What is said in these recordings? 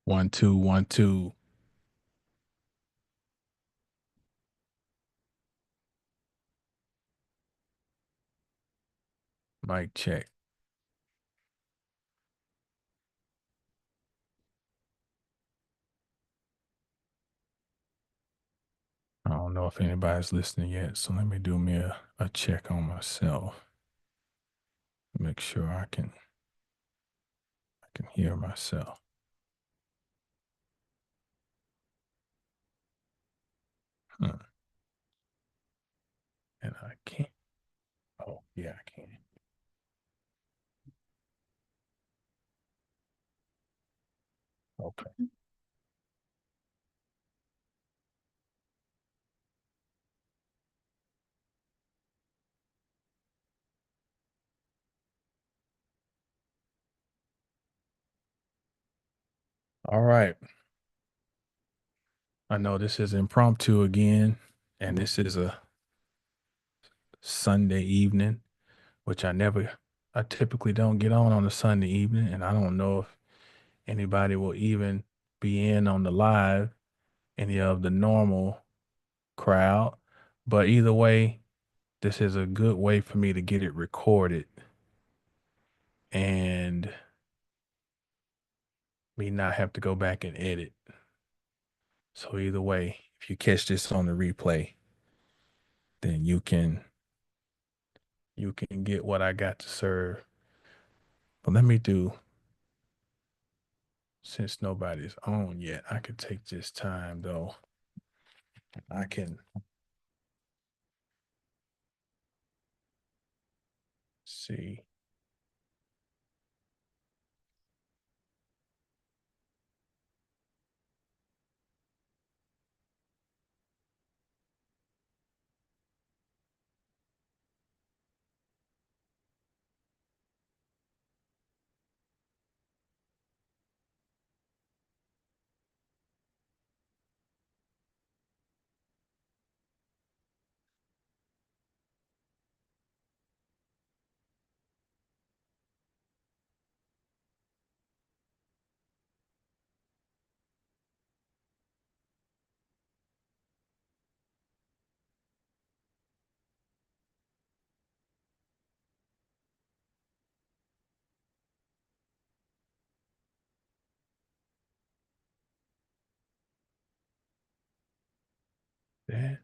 One, two, one, two. Mic check. I don't know if anybody's listening yet, so let me do me a check on myself. Make sure I can hear myself. Hmm. And I can't. Oh, yeah, I can. Okay. All right. I know this is impromptu again, and this is a Sunday evening, which I typically don't get on a Sunday evening, and I don't know if anybody will even be in on the live, any of the normal crowd. But either way, this is a good way for me to get it recorded and me not have to go back and edit. So either way, if you catch this on the replay, then you can get what I got to serve. But let me do, since nobody's on yet, I could take this time though. I can see. That.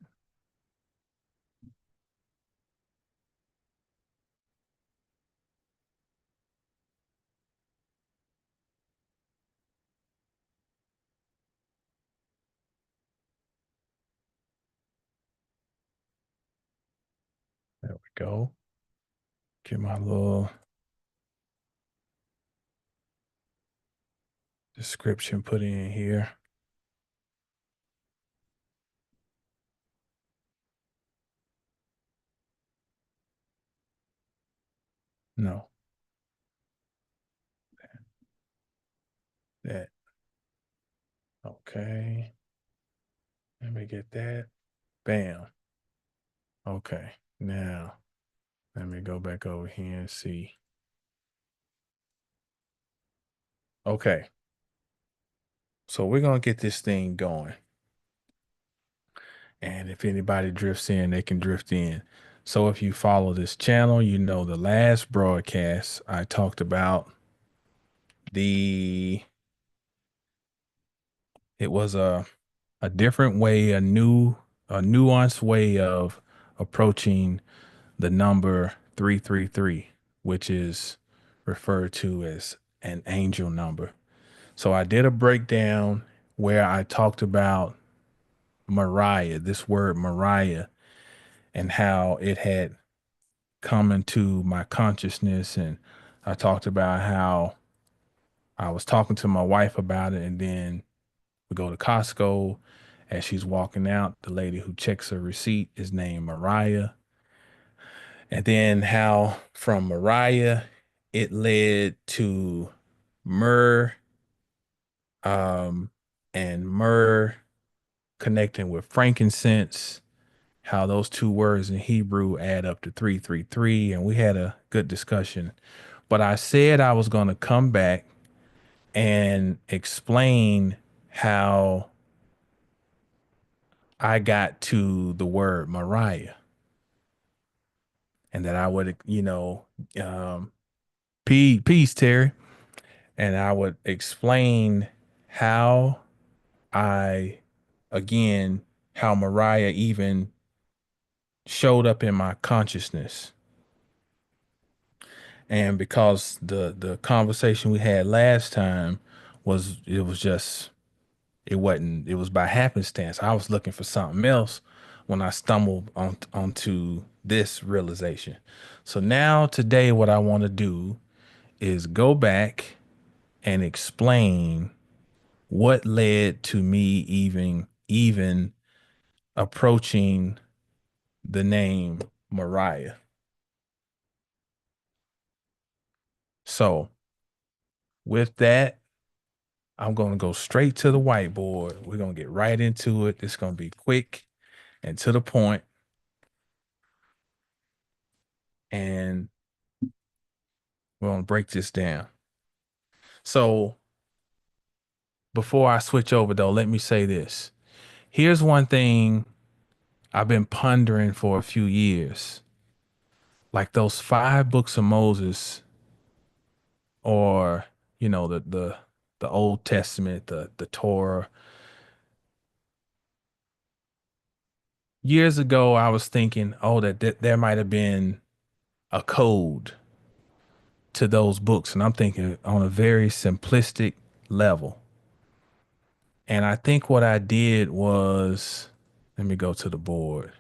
There we go. Get my little description put in here. No, that. Okay. Let me get that. Bam. Okay. Now, let me go back over here and see. Okay. So we're going to get this thing going. And if anybody drifts in, they can drift in. So if you follow this channel, you know the last broadcast I talked about the it was a different way, a nuanced way of approaching the number 333, which is referred to as an angel number. So I did a breakdown where I talked about Mariah, this word Mariah, and how it had come into my consciousness. And I talked about how I was talking to my wife about it. And then we go to Costco. As she's walking out, the lady who checks her receipt is named Mariah. And then how from Mariah, it led to myrrh, um, and myrrh connecting with frankincense, how those two words in Hebrew add up to 333. And we had a good discussion. But I said I was going to come back and explain how I got to the word Mariah, and that I would, um, peace, Terry, and I would explain how I, again, how Mariah even showed up in my consciousness. And because the conversation we had last time was just, it was by happenstance. I was looking for something else when I stumbled onto this realization. So now today what I want to do is go back and explain what led to me even approaching the name Mariah. So with that, I'm going to go straight to the whiteboard. We're going to get right into it. It's going to be quick and to the point. And we're going to break this down. So before I switch over, though, let me say this. Here's one thing I've been pondering for a few years. Like those five books of Moses, or, the Old Testament, the Torah. Years ago, I was thinking, oh, that there might have been a code to those books. And I'm thinking on a very simplistic level. And I think what I did was, let me go to the board.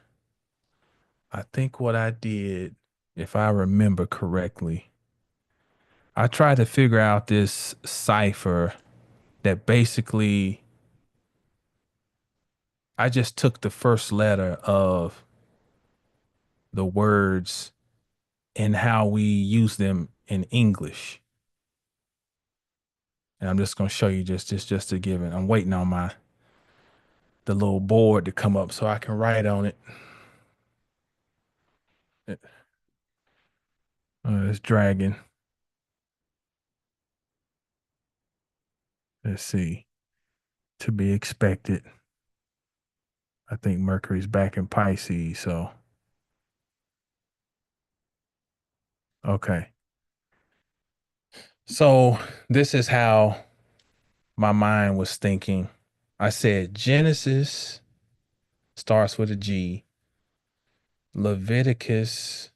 I think what I did, if I remember correctly, I tried to figure out this cipher that basically I just took the first letter of the words and how we use them in English. And I'm just gonna show you just to give it. I'm waiting on the little board to come up so I can write on it. It's dragging. Let's see. To be expected. I think Mercury's back in Pisces, so okay. So this is how my mind was thinking. I said Genesis starts with a G. Leviticus,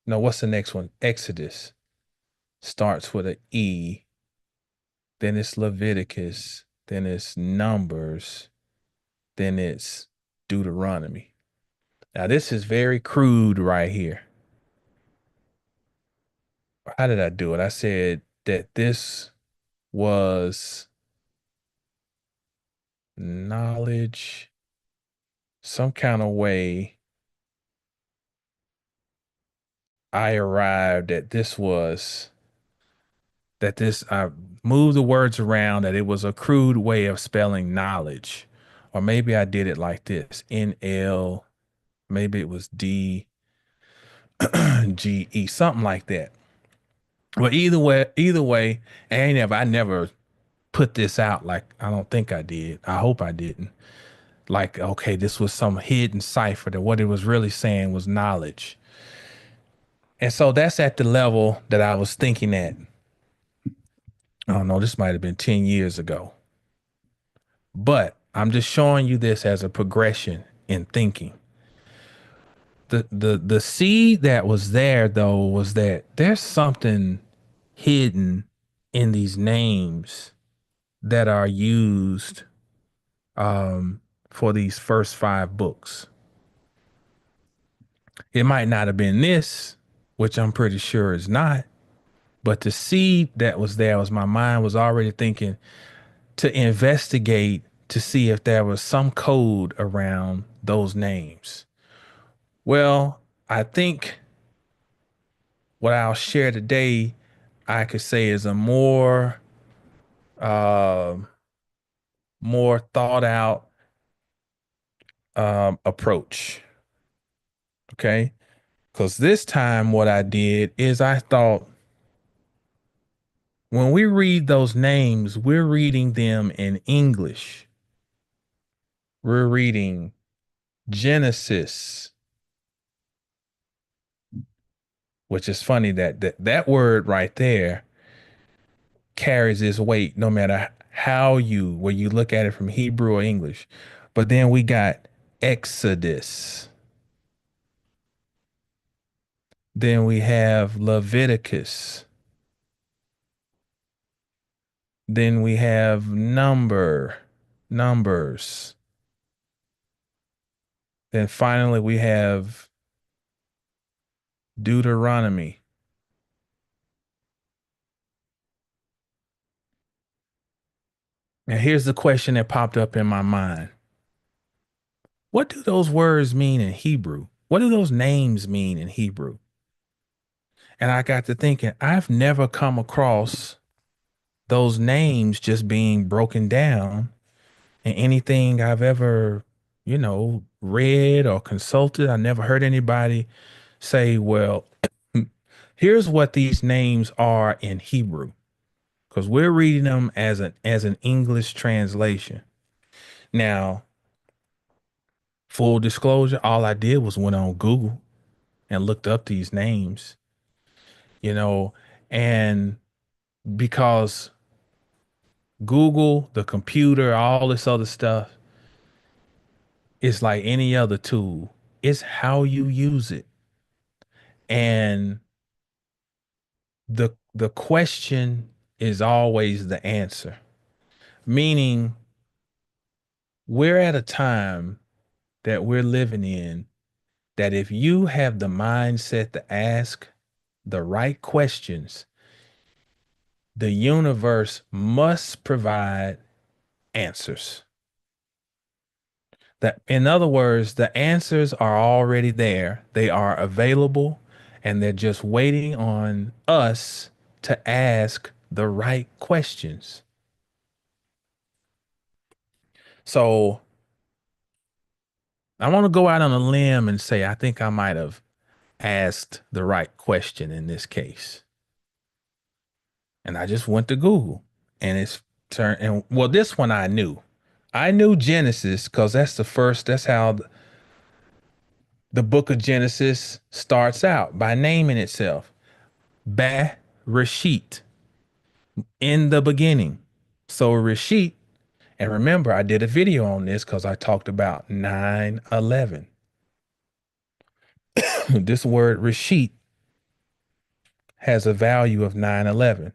no, what's the next one? Exodus starts with a E. Then it's Leviticus. Then it's Numbers. Then it's Deuteronomy. Now, this is very crude right here. How did I do it? I said that this was knowledge, some kind of way I arrived at I moved the words around, that it was a crude way of spelling knowledge. Or maybe I did it like this, NL, maybe it was DGE, something like that. Well, either way, I never put this out. Like, I don't think I did. I hope I didn't. Like, okay, this was some hidden cipher, that what it was really saying was knowledge. And so that's at the level that I was thinking at. I don't know, this might have been 10 years ago. But I'm just showing you this as a progression in thinking. The seed that was there, though, was that there's something hidden in these names that are used, for these first five books. It might not have been this, which I'm pretty sure is not, but the seed that was there was, my mind was already thinking to investigate to see if there was some code around those names. Well, I think what I'll share today, I could say, is a uh, more thought out approach. Okay. Because this time, what I did is I thought, When we read those names, we're reading them in English. We're reading Genesis, which is funny that word right there carries its weight no matter how you, where you look at it from Hebrew or English. But then we got Exodus. Then we have Leviticus. Then we have numbers. Then finally we have Deuteronomy. And here's the question that popped up in my mind. What do those words mean in Hebrew? What do those names mean in Hebrew? And I got to thinking, I've never come across those names just being broken down in anything I've ever, read or consulted. I never heard anybody say, well, here's what these names are in Hebrew, because we're reading them as an English translation. Now, full disclosure, all I did was went on Google and looked up these names, you know, and because Google, the computer, all this other stuff, it's like any other tool. It's how you use it. And the question is always the answer. Meaning we're at a time that we're living in that if you have the mindset to ask the right questions, the universe must provide answers. That, in other words, the answers are already there. They are available and they're just waiting on us to ask the right questions. So I want to go out on a limb and say I think I might have asked the right question in this case. And I just went to Google and it's turned, and well, this one I knew. I knew Genesis because that's how the book of Genesis starts out by naming itself. Rashit, in the beginning. So Rashit, and remember, I did a video on this because I talked about 9/11. This word Rashit has a value of 9/11.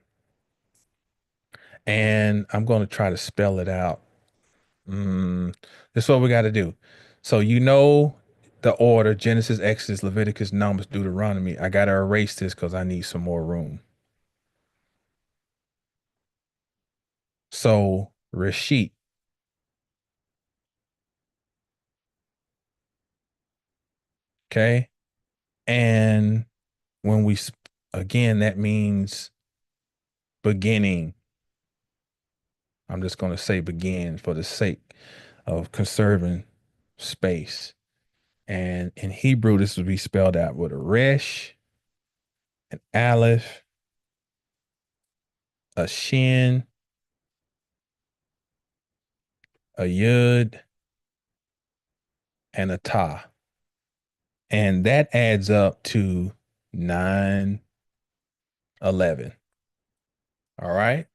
And I'm going to try to spell it out. That's what we got to do. So, the order: Genesis, Exodus, Leviticus, Numbers, Deuteronomy. I got to erase this because I need some more room. So, Rashit. Okay. And when again, that means beginning. I'm just going to say begin for the sake of conserving space. And in Hebrew, this would be spelled out with a resh, an aleph, a shin, a yud, and a ta. And that adds up to 9/11. All right.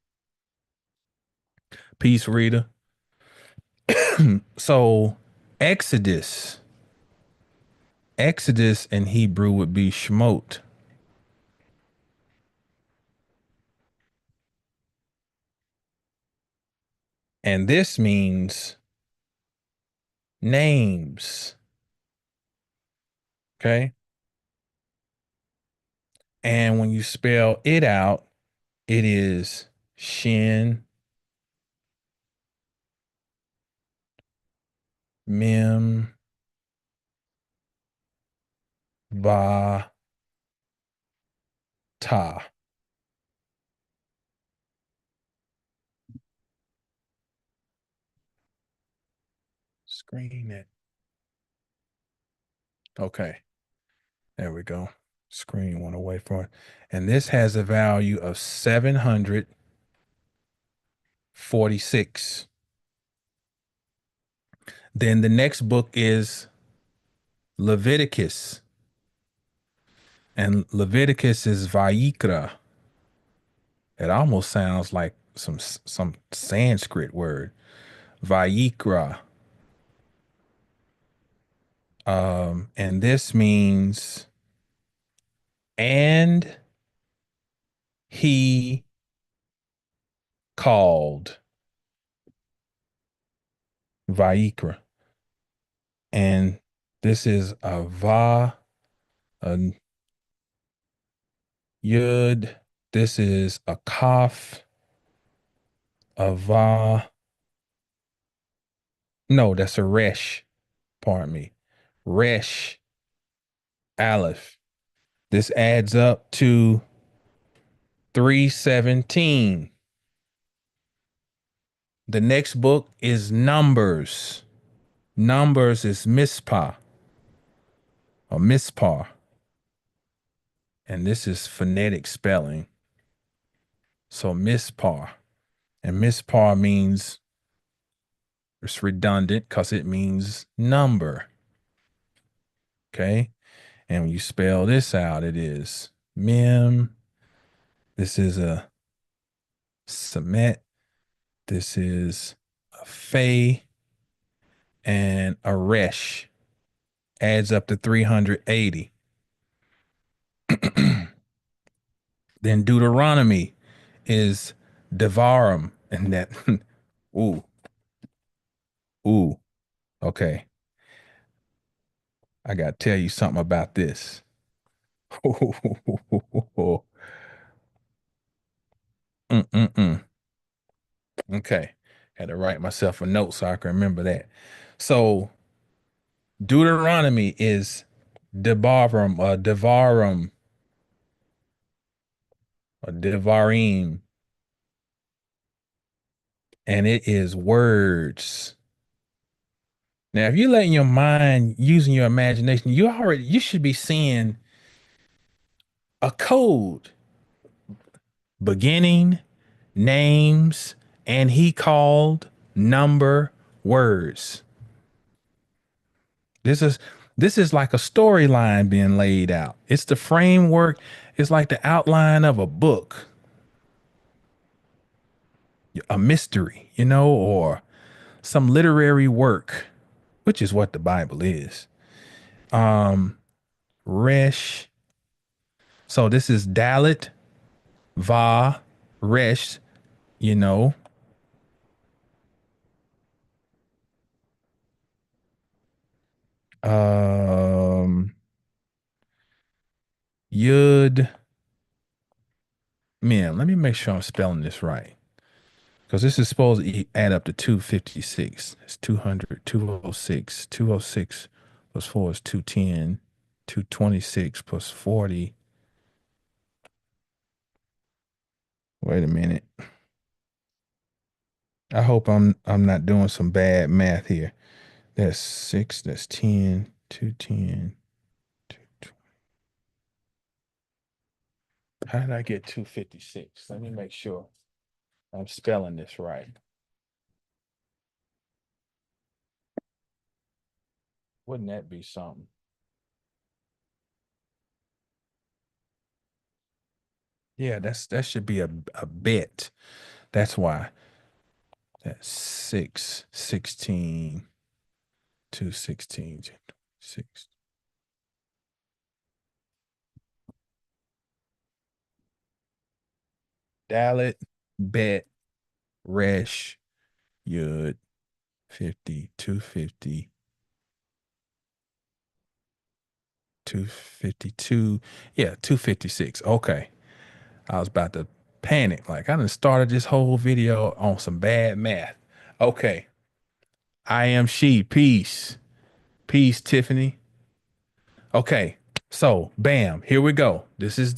Peace, reader. So Exodus, Exodus in Hebrew would be Shemot. And this means names. Okay. And when you spell it out, it is Shin, Mem, Va, Ta. Screen it. Okay. There we go. Screen went away from it. And this has a value of 700 46. Then the next book is Leviticus, and Leviticus is Vayikra. It almost sounds like some Sanskrit word. Vayikra. And this means and he called Vayikra. And this is a Va, a Yud. This is a Kaf, a Va. No, that's a Resh. Pardon me. Resh, Aleph. This adds up to 317. The next book is Numbers. Numbers is Mispah or Mispar. And this is phonetic spelling. So Mispar. And Mispar means it's redundant because it means number. Okay. And when you spell this out, it is Mem. This is a Semet. This is a Fe and a Resh. Adds up to 380. Then Deuteronomy is Devarim. And that, ooh, ooh, okay. I got to tell you something about this. Mm-mm-mm. Okay. Had to write myself a note so I can remember that. So Deuteronomy is Devarim, Devarim, or Devarim, and it is words. Now, if you're letting your mind using your imagination, you should be seeing a code, beginning, names, and he called number words. This is this is like a storyline being laid out. It's the framework. It's like the outline of a book, a mystery, or some literary work, which is what the Bible is. Resh. So this is Dalit, Va, Resh, you know. Um, Yud. Man, let me make sure I'm spelling this right. Because this is supposed to add up to 256. It's 200, 206. 206 plus 4 is 210. 226 plus 40. Wait a minute. I hope I'm not doing some bad math here. That's 6, that's 10, 210. How did I get 256? Let me make sure I'm spelling this right. Wouldn't that be something? Yeah, that should be a bet. That's why. That's 6, 16, 216, 6. Dalit, bet, resh, yud, 50, 250, 252. Yeah, 256. Okay. I was about to panic. Like I done started this whole video on some bad math. Okay. I am she. Peace. Peace, Tiffany. Okay. So, bam, here we go. This is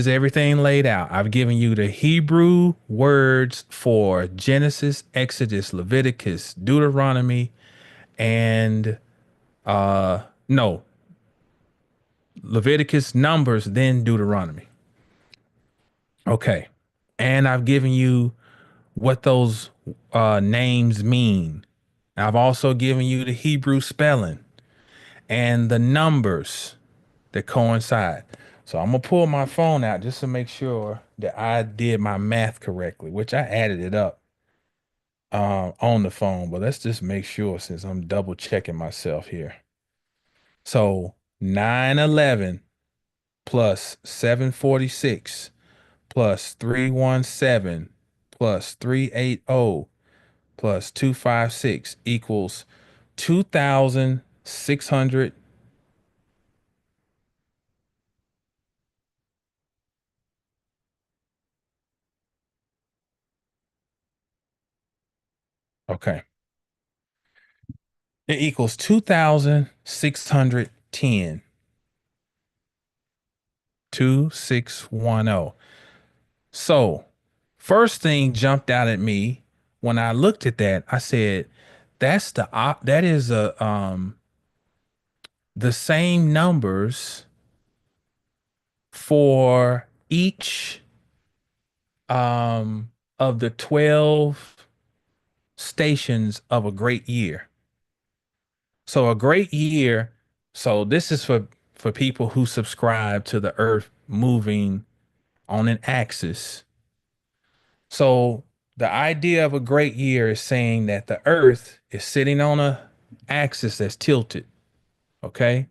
everything laid out. I've given you the Hebrew words for Genesis, Exodus, Leviticus, Deuteronomy, and no, Leviticus, Numbers, then Deuteronomy. Okay. And I've given you what those names mean. I've also given you the Hebrew spelling and the numbers that coincide. So I'm gonna pull my phone out just to make sure that I did my math correctly, which I added it up on the phone. But let's just make sure since I'm double checking myself here. So 911 plus 746 plus 317 plus 380 plus 256 equals 2,600. Okay. It equals 2,610. 2610. So, first thing jumped out at me when I looked at that. I said, that is the same numbers for each of the 12 stations of a great year. So a great year, so this is for people who subscribe to the earth moving on an axis. So the idea of a great year is saying that the earth is sitting on a axis that's tilted, okay?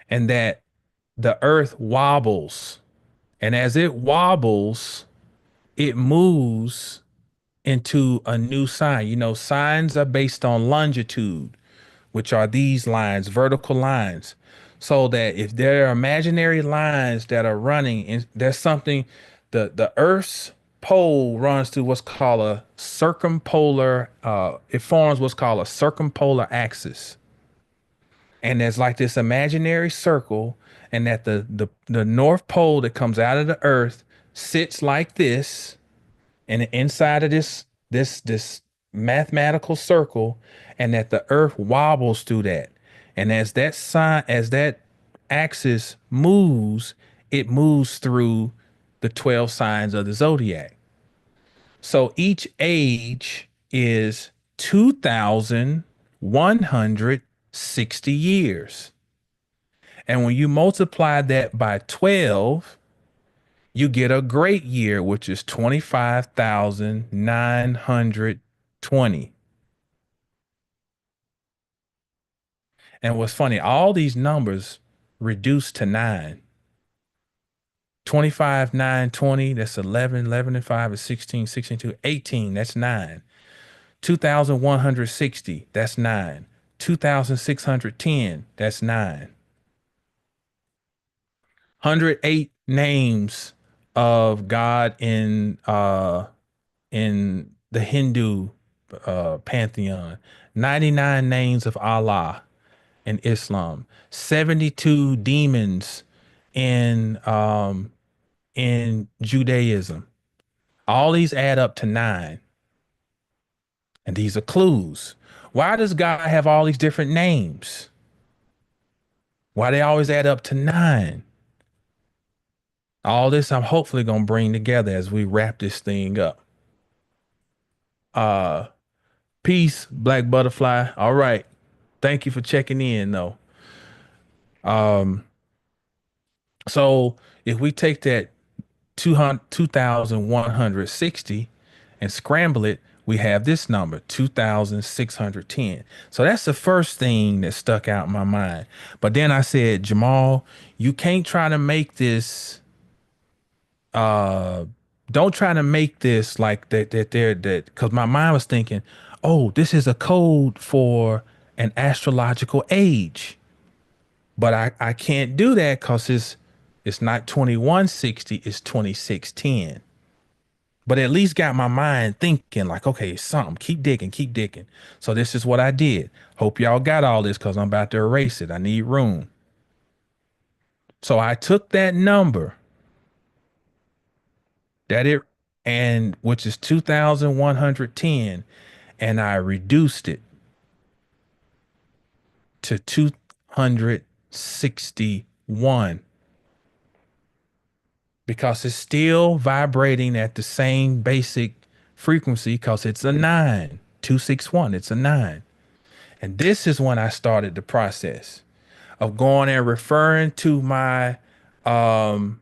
And that the earth wobbles. And as it wobbles, it moves into a new sign. You know, signs are based on longitude, which are these lines, vertical lines. So that if there are imaginary lines that are running, and there's something, the Earth's pole runs through what's called a circumpolar. It forms what's called a circumpolar axis, and there's like this imaginary circle, and that the North Pole that comes out of the Earth sits like this, and inside of this mathematical circle, and that the earth wobbles through that, and as that axis moves, it moves through the 12 signs of the zodiac. So each age is 2,160 years, and when you multiply that by 12, you get a great year, which is 25,920. And what's funny, all these numbers reduce to nine. 25, 9, 20, that's 11, 11 and 5 is 16, 16, 2, 18, that's nine. 2,160, that's nine. 2,610, that's nine. 108 names of God in the Hindu pantheon, 99 names of Allah in Islam, 72 demons in Judaism. All these add up to nine, and these are clues. Why does God have all these different names? Why they always add up to nine? All this I'm hopefully gonna bring together as we wrap this thing up. Uh, Peace, Black Butterfly. All right. Thank you for checking in though. Um, so if we take that 2,160 and scramble it, we have this number, 2,610. So that's the first thing that stuck out in my mind. But then I said, Jamal, you can't try to make this uh don't try to make this like that because my mind was thinking, oh, this is a code for an astrological age. But I can't do that because it's not 2160, it's 2610. But at least got my mind thinking like, okay, something. Keep digging, keep digging. So this is what I did. Hope y'all got all this because I'm about to erase it. I need room. So I took that number that it and which is 2,110, and I reduced it to 261 because it's still vibrating at the same basic frequency because it's a nine. 261, it's a nine. And this is when I started the process of going and referring to my um,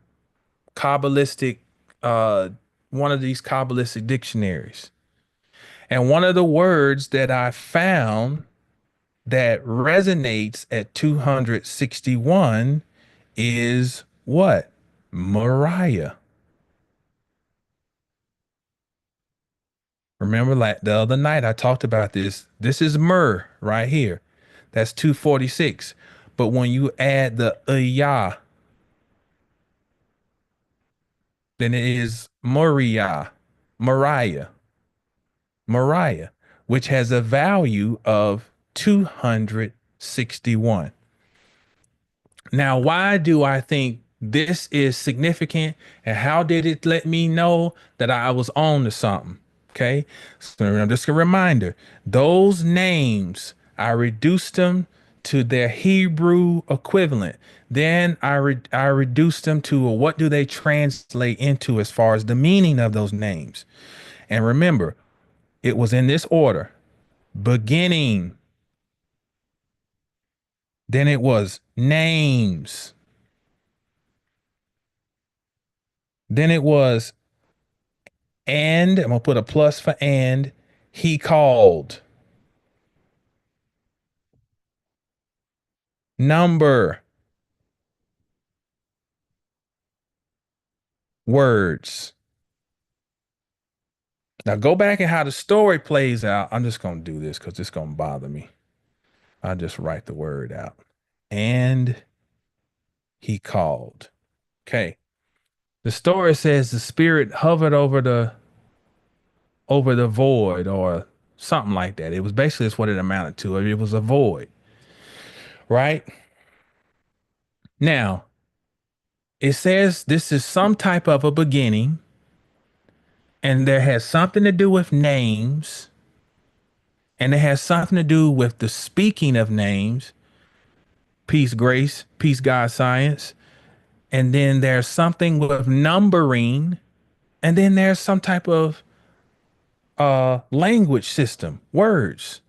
Kabbalistic, uh, one of these Kabbalistic dictionaries. And one of the words that I found that resonates at 261 is what? Mariah. Remember, like the other night, I talked about this. This is myrrh right here. That's 246. But when you add the yah, then it is Mariah, Mariah, which has a value of 261. Now, why do I think this is significant and how did it let me know that I was on to something? Okay. So just a reminder, those names, I reduced them to their Hebrew equivalent. Then I reduced them to what do they translate into as far as the meaning of those names. And remember, it was in this order: beginning, then it was names, then it was and I'm gonna put a plus for and he called number words. Now go back and how the story plays out. I'm just gonna do this because it's gonna bother me. I'll just write the word out. And he called. Okay. The story says the spirit hovered over the void or something like that. It was basically that's what it amounted to. It was a void, right? Now it says this is some type of a beginning and there has something to do with names and it has something to do with the speaking of names, peace, grace, peace, God, science. And then there's something with numbering. And then there's some type of language system, words,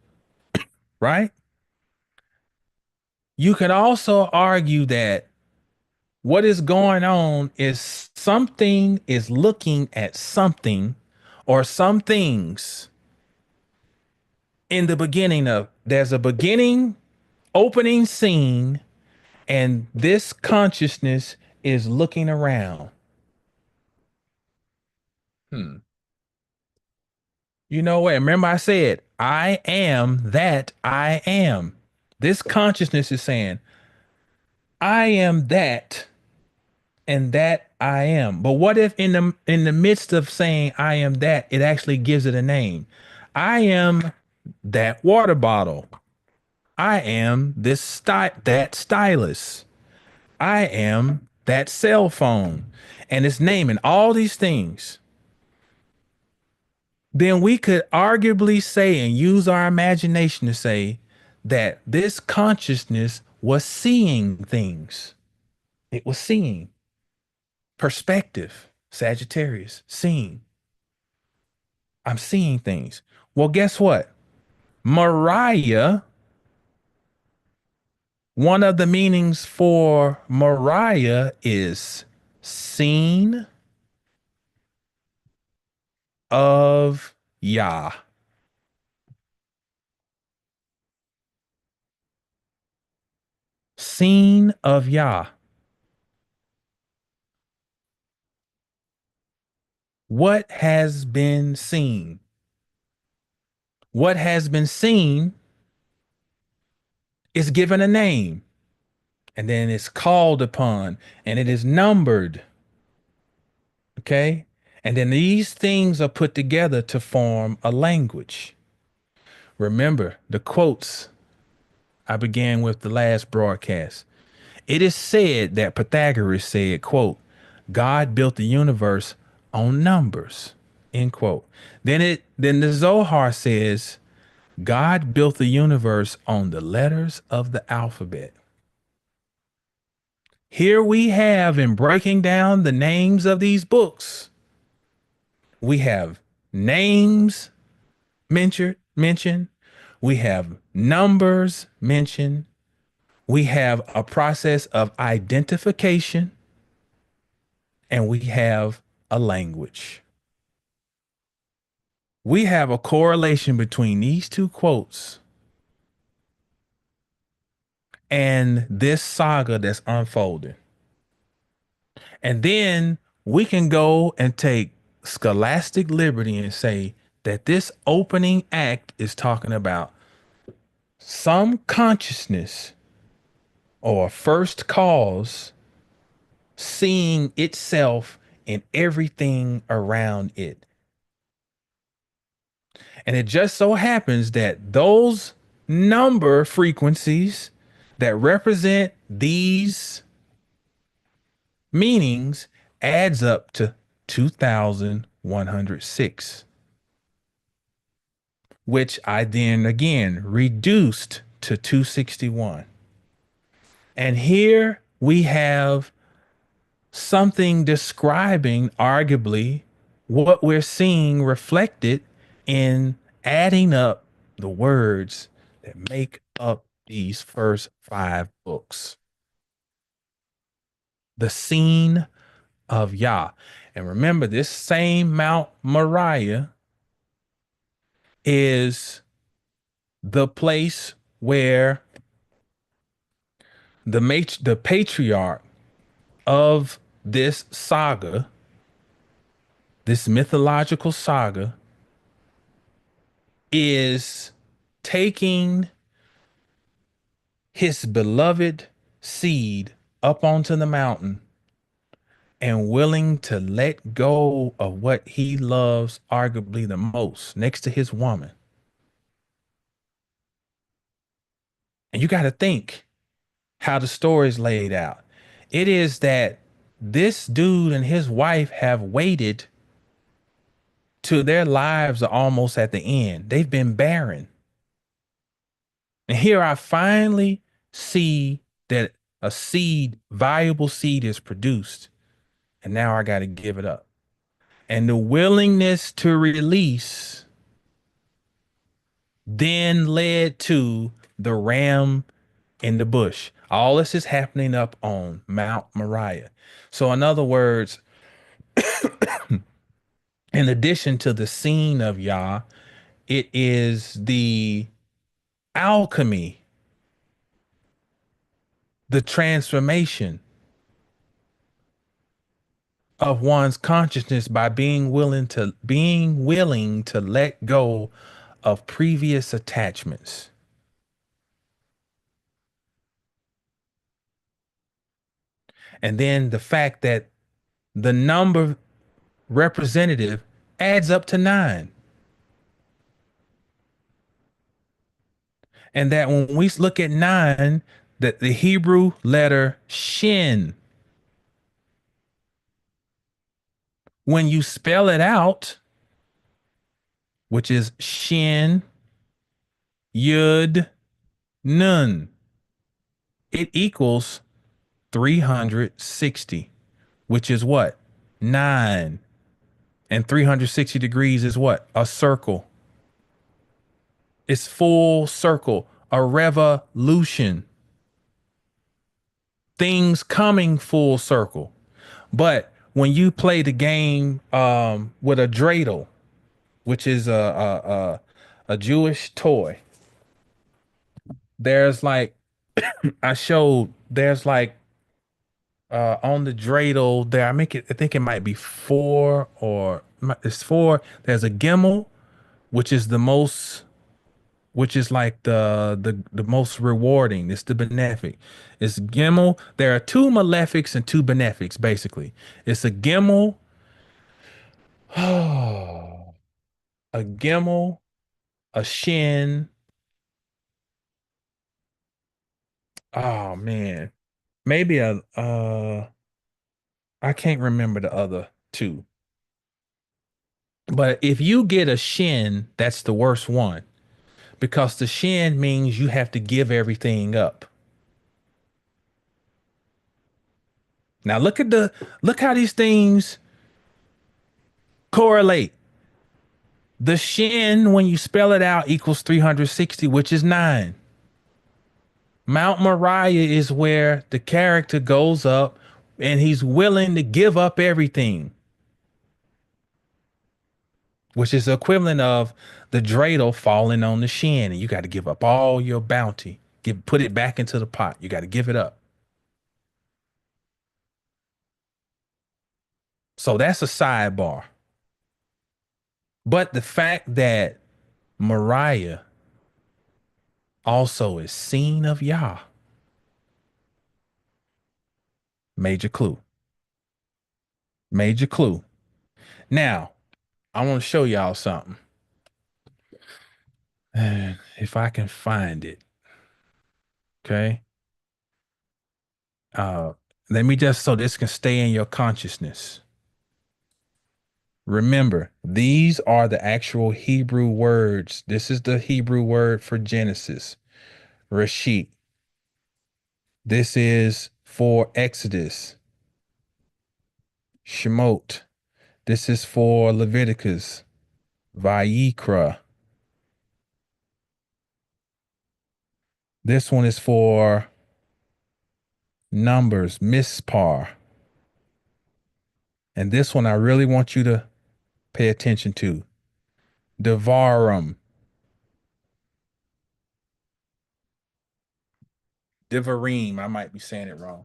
right? You could also argue that what is going on is something is looking at something or some things in the beginning of there's a beginning opening scene and this consciousness is looking around. Hmm. You know what? Remember I said, I am that I am. This consciousness is saying, I am that and that I am. But what if in the midst of saying I am that, it actually gives it a name? I am that water bottle. I am that stylus. I am that cell phone. And it's naming all these things. Then we could arguably say and use our imagination to say that this consciousness was seeing things. It was seeing perspective, Sagittarius, seeing. I'm seeing things. Well, guess what? Mariah, one of the meanings for Mariah is seen of Yah. Seen of Yah. What has been seen? What has been seen is given a name and then it's called upon and it is numbered. Okay. And then these things are put together to form a language. Remember the quotes I began with the last broadcast. It is said that Pythagoras said, quote, God built the universe on numbers, end quote. Then the Zohar says, God built the universe on the letters of the alphabet. Here we have in breaking down the names of these books, we have names mentioned. We have numbers mentioned. We have a process of identification, and we have a language. We have a correlation between these two quotes and this saga that's unfolding. And then we can go and take scholastic liberty and say that this opening act is talking about some consciousness or first cause seeing itself in everything around it. And it just so happens that those number frequencies that represent these meanings adds up to 2106, which I then again reduced to 261. And here we have something describing arguably what we're seeing reflected in adding up the words that make up these first five books. The scene of Yah. And remember, this same Mount Moriah is the place where the patriarch of this saga, this mythological saga, is taking his beloved seed up onto the mountain and willing to let go of what he loves arguably the most next to his woman. And you got to think how the story is laid out. It is that this dude and his wife have waited till their lives are almost at the end. They've been barren. And here I finally see that a seed, valuable seed, is produced. And now I got to give it up. And the willingness to release then led to the ram in the bush. All this is happening up on Mount Moriah. So, in other words, in addition to the scene of Yah, it is the alchemy, the transformation of one's consciousness by being willing to let go of previous attachments. And then the fact that the number representative adds up to 9. And that when we look at 9, that the Hebrew letter shin, when you spell it out, which is shin, yud, nun, it equals 360, which is what? 9. And 360 degrees is what? A circle. It's full circle, a revolution. Things coming full circle. But when you play the game with a dreidel, which is a Jewish toy, there's like there's like on the dreidel there. I think it might be four, or it's four. There's a gimel, which is the most, which is like the most rewarding. It's the benefic. It's gimel. There are two malefics and two benefics, basically. It's a gimel, a shin. Oh man. Maybe I can't remember the other two. But if you get a shin, that's the worst one, because the shin means you have to give everything up. Now look how these things correlate. The Shin, when you spell it out, equals 360, which is 9. Mount Moriah is where the character goes up and he's willing to give up everything, which is the equivalent of the dreidel falling on the Shin, and you got to give up all your bounty. Put it back into the pot. You got to give it up. So that's a sidebar. But the fact that Moriah also is seen of Yah, major clue. Major clue. Now, I want to show y'all something. If I can find it. Okay. Uh, Let me just so this can stay in your consciousness. Remember, these are the actual Hebrew words. This is the Hebrew word for Genesis, Reshit. This is for Exodus, Shemot. This is for Leviticus, Vayikra. This one is for Numbers, Mispar. And this one I really want you to pay attention to. Devarim. Devarim. I might be saying it wrong.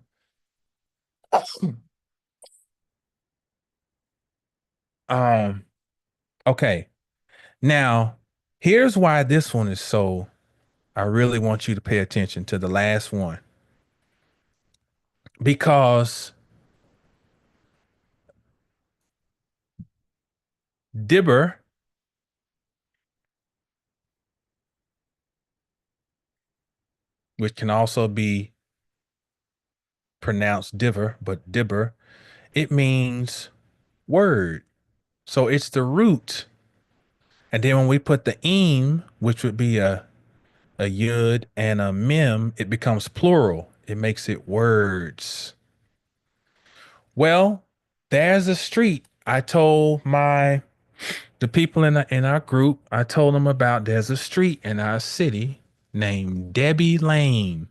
Um, okay. Now, here's why this one is so, I really want you to pay attention to the last one. Because Dibber, which can also be pronounced Diver, but Dibber, it means word. So it's the root. And then when we put the im, which would be a yud and a mem, it becomes plural. It makes it words. Well, there's a street. I told the people in our group, I told them about there's a street in our city named Debbie Lane.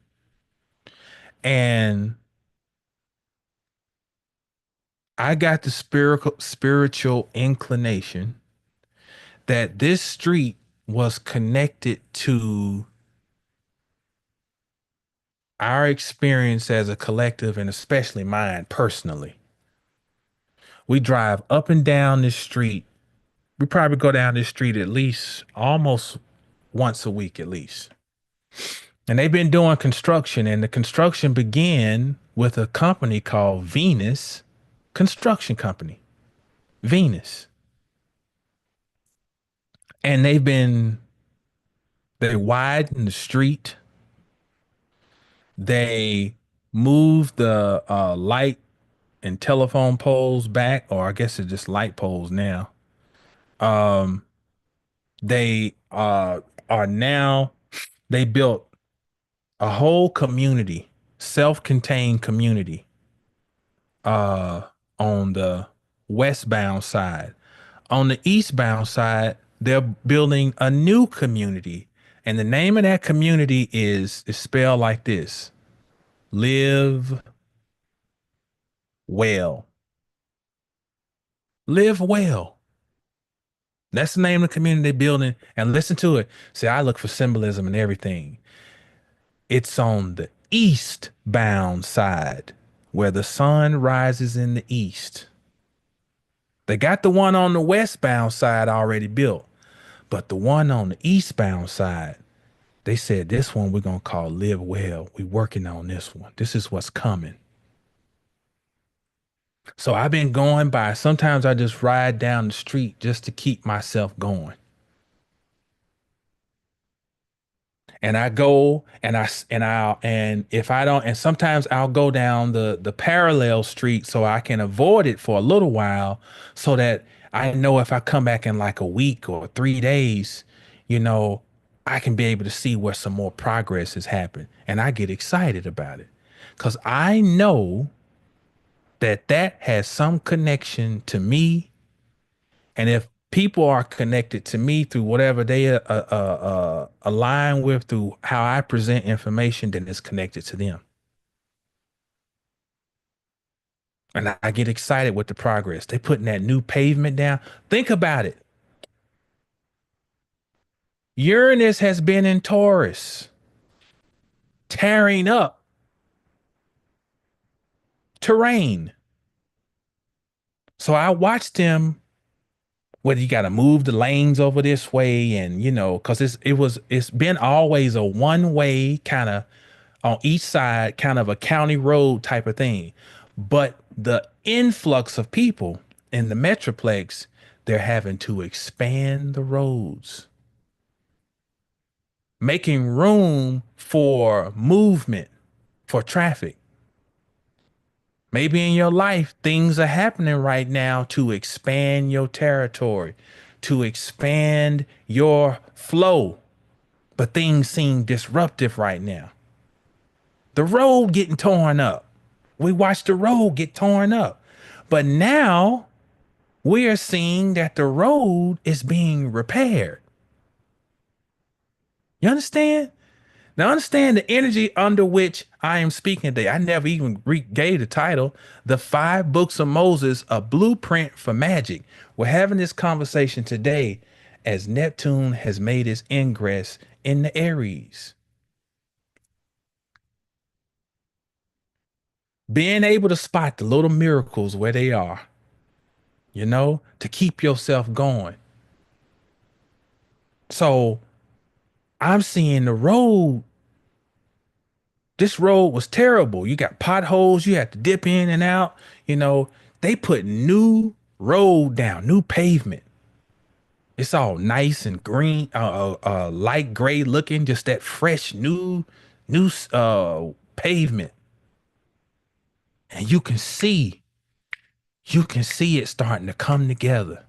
And I got the spiritual inclination that this street was connected to our experience as a collective and especially mine personally. We drive up and down this street. We probably go down this street at least almost once a week at least. And they've been doing construction, and the construction began with a company called Venus Construction Company. Venus. And they widened the street. They moved the light and telephone poles back, or I guess it's just light poles now. Um, they are now, they built a whole community, self-contained community, uh, on the westbound side. On the eastbound side, they're building a new community. And the name of that community is spelled like this: Live Well. Live Well. That's the name of the community they're building. And listen to it. See, I look for symbolism and everything. It's on the eastbound side where the sun rises in the east. They got the one on the westbound side already built, but the one on the eastbound side, they said this one we're going to call Live Well. We're working on this one. This is what's coming. So I've been going by. Sometimes I just ride down the street just to keep myself going. And I go and if I don't, and sometimes I'll go down the parallel street so I can avoid it for a little while so that I know if I come back in like a week or 3 days, you know, I can be able to see where some more progress has happened. And I get excited about it because I know that that has some connection to me. And if People are connected to me through whatever they align with through how I present information that is connected to them. And I get excited with the progress. They putting that new pavement down. Think about it. Uranus has been in Taurus, tearing up terrain. So I watched them whether you got to move the lanes over this way and because it's been always a one way kind of on each side, kind of a county road type of thing. But the influx of people in the metroplex, they're having to expand the roads, making room for movement, for traffic. Maybe in your life, things are happening right now to expand your territory, to expand your flow, but things seem disruptive right now. The road getting torn up. We watched the road get torn up. But now we are seeing that the road is being repaired. You understand? Now understand the energy under which I am speaking today. I never even gave the title, The Five Books of Moses, a Blueprint for Magic. We're having this conversation today as Neptune has made its ingress in the Aries. Being able to spot the little miracles where they are, to keep yourself going. So I'm seeing the road. This road was terrible. You got potholes. You had to dip in and out. You know, they put new road down, new pavement. It's all nice and green, light gray looking, just that fresh new pavement. And you can see it starting to come together.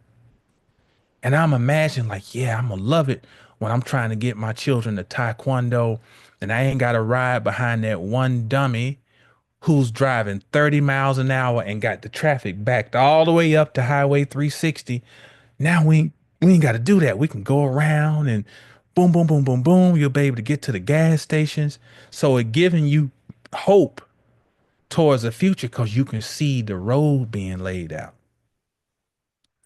And I'm imagining like, yeah, I'm gonna love it when I'm trying to get my children to taekwondo and I ain't gotta ride behind that one dummy who's driving 30 miles an hour and got the traffic backed all the way up to Highway 360. Now we ain't got to do that. We can go around and boom, boom, boom, boom, boom. You'll be able to get to the gas stations. So it giving you hope towards the future because you can see the road being laid out.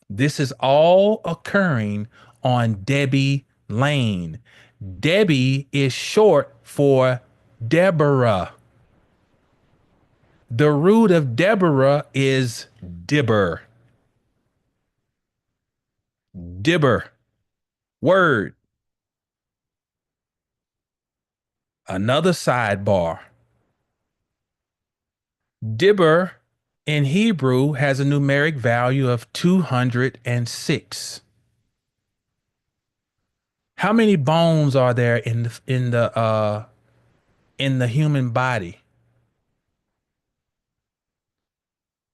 This is all occurring on Debbie Lane. Debbie is short for Deborah. The root of Deborah is Dibber. Dibber. Word. Another sidebar. Dibber in Hebrew has a numeric value of 206. How many bones are there in the human body?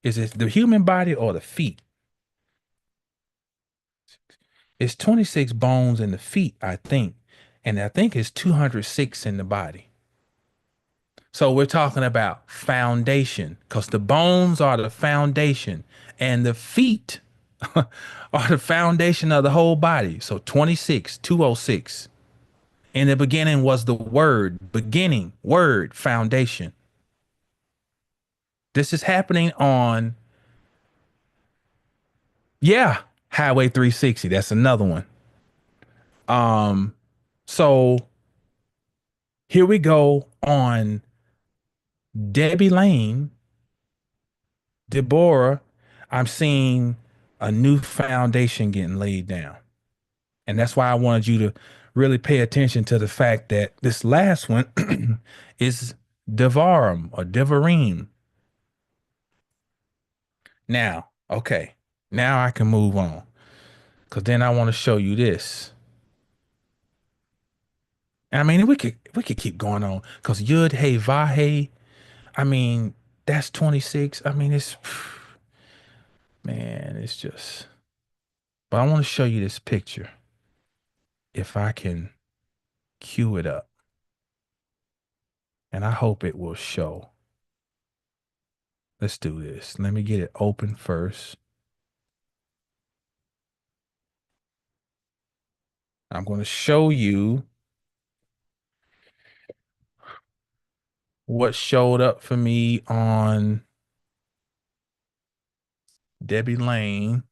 Is it the human body or the feet? It's 26 bones in the feet, I think. And I think it's 206 in the body. So we're talking about foundation because the bones are the foundation and the feet are the foundation of the whole body. So 26, 206. In the beginning was the word, beginning, word, foundation. This is happening on, yeah, Highway 360. That's another one. So here we go on Debbie Lane, Deborah. I'm seeing a new foundation getting laid down. And that's why I wanted you to really pay attention to the fact that this last one is Devarim or Devarim. Now, okay, now I can move on because then I want to show you this. I mean, we could keep going on because Yud Hey Vahe. I mean, that's 26. I mean, it's man, it's just. But I want to show you this picture if I can cue it up, and I hope it will show. Let's do this. Let me get it open first. I'm going to show you what showed up for me on Debbie Lane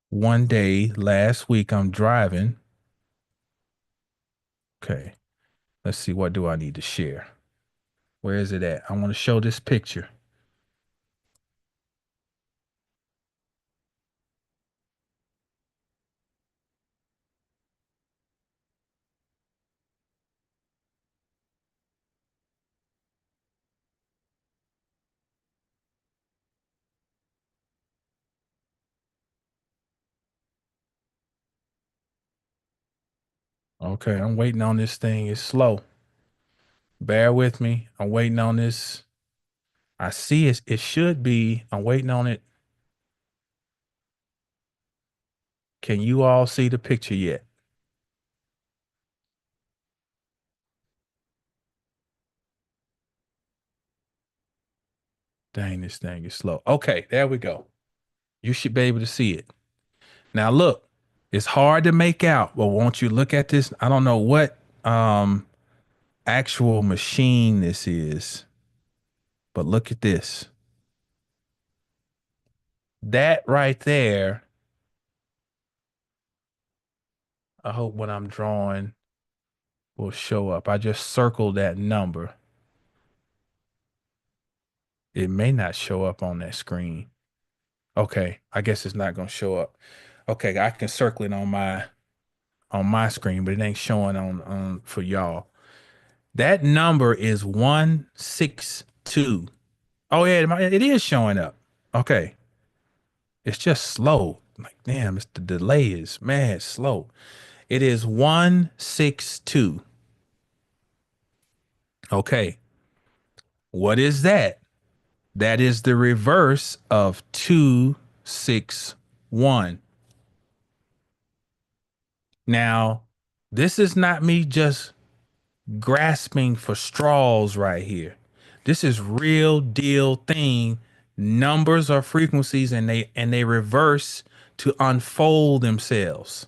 one day last week. I'm driving. Okay, let's see. What do I need to share? Where is it at? I want to show this picture. Okay, I'm waiting on this thing. It's slow. Bear with me. I'm waiting on this. I see it. It should be. I'm waiting on it. Can you all see the picture yet? Dang, this thing is slow. Okay, there we go. You should be able to see it. Now look, it's hard to make out, but won't you look at this? I don't know what actual machine this is, but look at this. That right there, I hope when I'm drawing will show up. I just circled that number. It may not show up on that screen. Okay, I guess it's not gonna show up. Okay, I can circle it on my screen, but it ain't showing on for y'all. That number is 162. Oh yeah, it is showing up. Okay, it's just slow. Like damn, it's the delay is mad slow. It is 162. Okay, what is that? That is the reverse of 261. Now, this is not me just grasping for straws right here. This is real deal thing. Numbers are frequencies and they reverse to unfold themselves.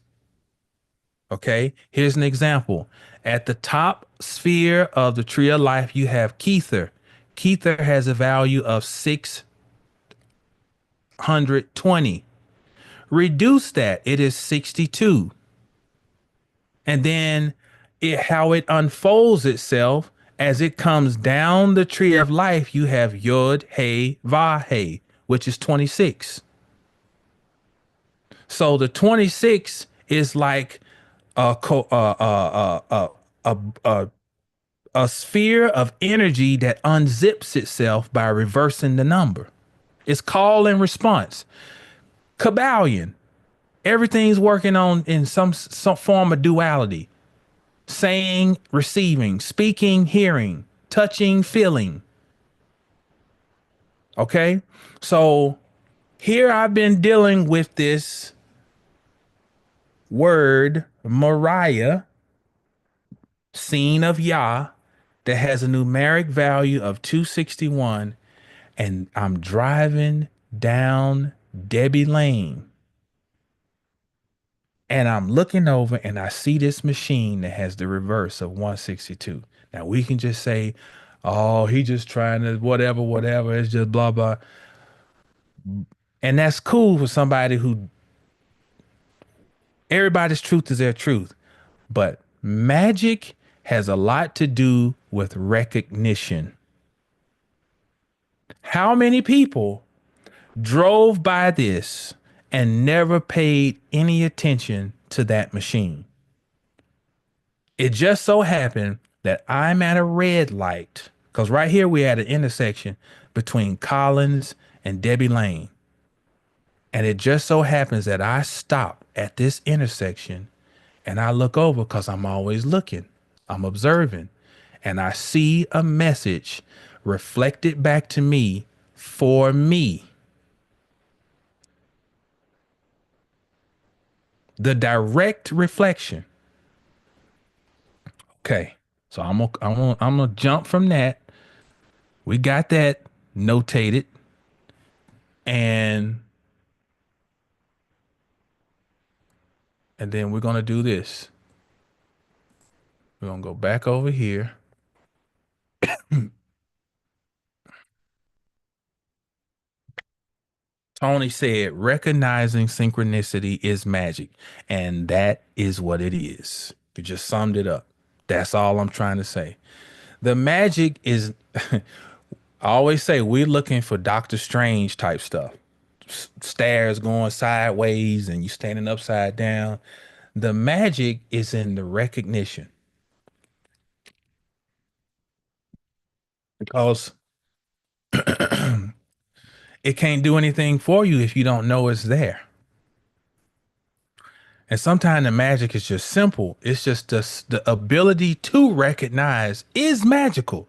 Okay? Here's an example. At the top sphere of the tree of life, you have Kether. Kether has a value of 620. Reduce that, it is 62. And then how it unfolds itself as it comes down the tree of life, you have Yod, Hey, Vah, Hey, which is 26. So the 26 is like a, a, a, a sphere of energy that unzips itself by reversing the number. It's call and response. Kabbalion. Everything's working on in some form of duality. Saying, receiving, speaking, hearing, touching, feeling. Okay. So here I've been dealing with this word, Mariah, seen of Yah, that has a numeric value of 261. And I'm driving down Debbie Lane and I'm looking over and I see this machine that has the reverse of 162. Now we can just say, oh, he just trying to whatever, whatever. It's just blah, blah. And that's cool for somebody who everybody's truth is their truth. But magic has a lot to do with recognition. How many people drove by this and never paid any attention to that machine? It just so happened that I'm at a red light because right here we're at an intersection between Collins and Debbie Lane. And it just so happens that I stop at this intersection and I look over because I'm always looking, I'm observing, and I see a message reflected back to me for me. The direct reflection. Okay. So I'm gonna jump from that. We got that notated. And And then we're gonna do this. We're gonna go back over here. Tony said, recognizing synchronicity is magic. And that is what it is. You just summed it up. That's all I'm trying to say. The magic is, I always say, we're looking for Doctor Strange type stuff. Stairs going sideways and you standing upside down. The magic is in the recognition because it can't do anything for you if you don't know it's there. And sometimes the magic is just simple. It's just the ability to recognize is magical.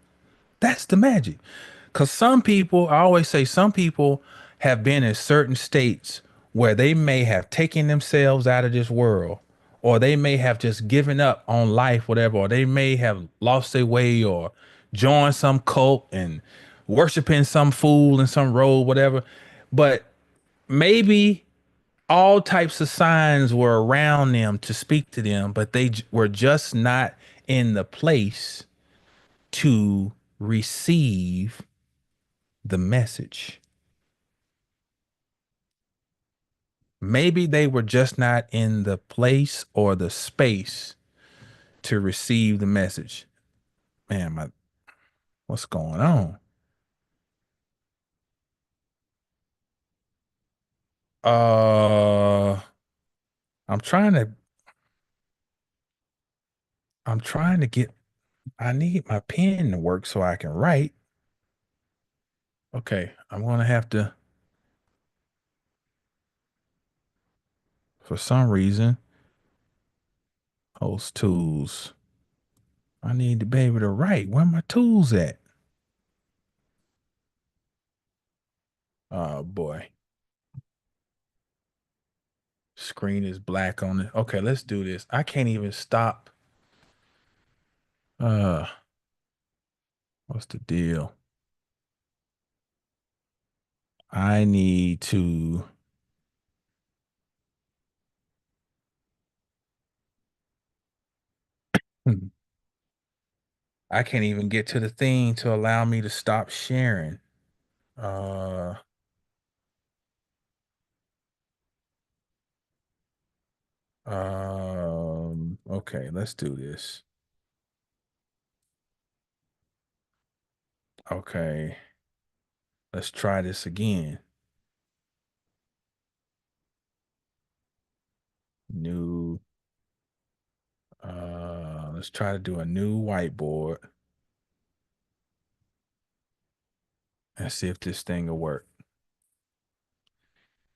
That's the magic. Because some people, I always say, some people have been in certain states where they may have taken themselves out of this world, or they may have just given up on life, whatever, or they may have lost their way or joined some cult and worshiping some fool in some road, whatever. But maybe all types of signs were around them to speak to them, but were just not in the place to receive the message. Maybe they were just not in the place or the space to receive the message. Man, what's going on? Uh, I'm trying to, I'm trying to get, I need my pen to work so I can write. Okay, I'm gonna have to, for some reason, host tools. I need to be able to write. Where my tools at? Oh boy. Screen is black on it. Okay, let's do this. I can't even stop. Uh, what's the deal? I need to. Hmm, I can't even get to the thing to allow me to stop sharing. Uh, okay, let's do this. Okay, let's try this again. New, let's try to do a new whiteboard and see if this thing will work.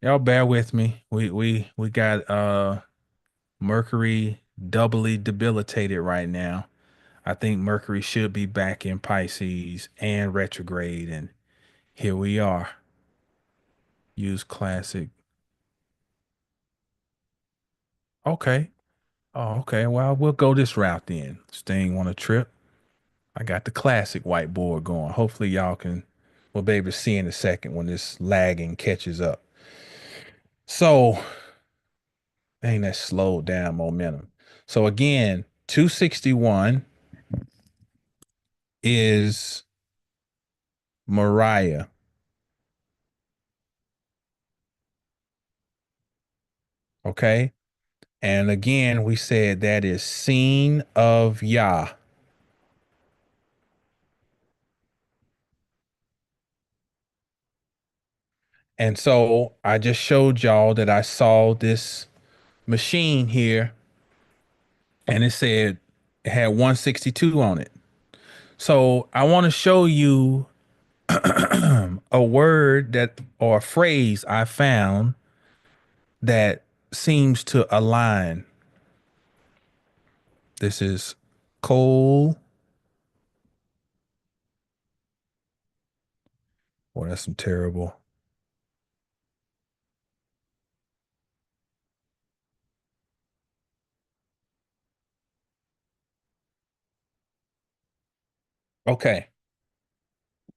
Y'all bear with me. We got Mercury doubly debilitated right now. I think Mercury should be back in Pisces and retrograde, and here we are. Use classic. Okay. Oh, okay. Well, we'll go this route then. Staying on a trip. I got the classic whiteboard going. Hopefully y'all we'll be able to see in a second when this lagging catches up. So, dang, that slowed down momentum. So again, 261 is Mariah. Okay. And again, we said that is seen of Yah. And so I just showed y'all that I saw this machine here and it said it had 162 on it. So I want to show you a word that or a phrase I found that seems to align. This is coal. Boy, that's some terrible. Okay.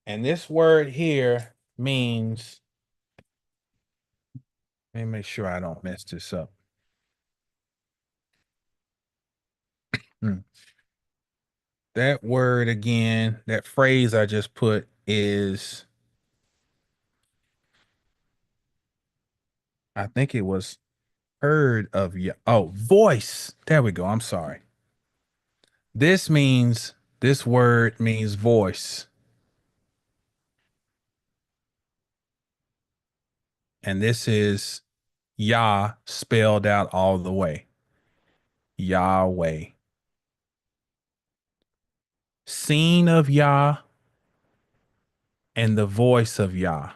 And this word here means, let me make sure I don't mess this up. Mm. That word again, that phrase I just put is, I think it was heard of you. Oh, voice. There we go. I'm sorry. This means, this word means voice. And this is Yah spelled out all the way. Yahweh. Seen of Yah and the voice of Yah.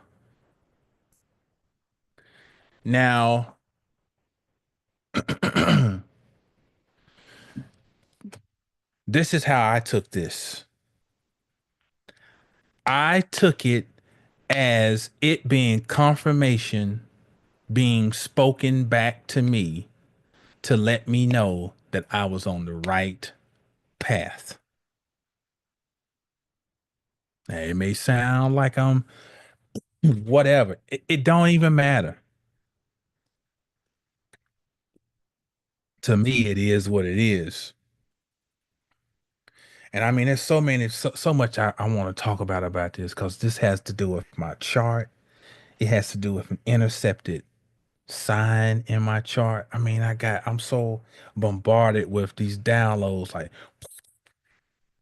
Now, this is how I took this. I took it as it being confirmation being spoken back to me to let me know that I was on the right path. Now, it may sound like I'm whatever. It don't even matter. To me, it is what it is. And I mean, there's so much I want to talk about this because this has to do with my chart. It has to do with an intercepted sign in my chart. I mean, I'm so bombarded with these downloads. Like,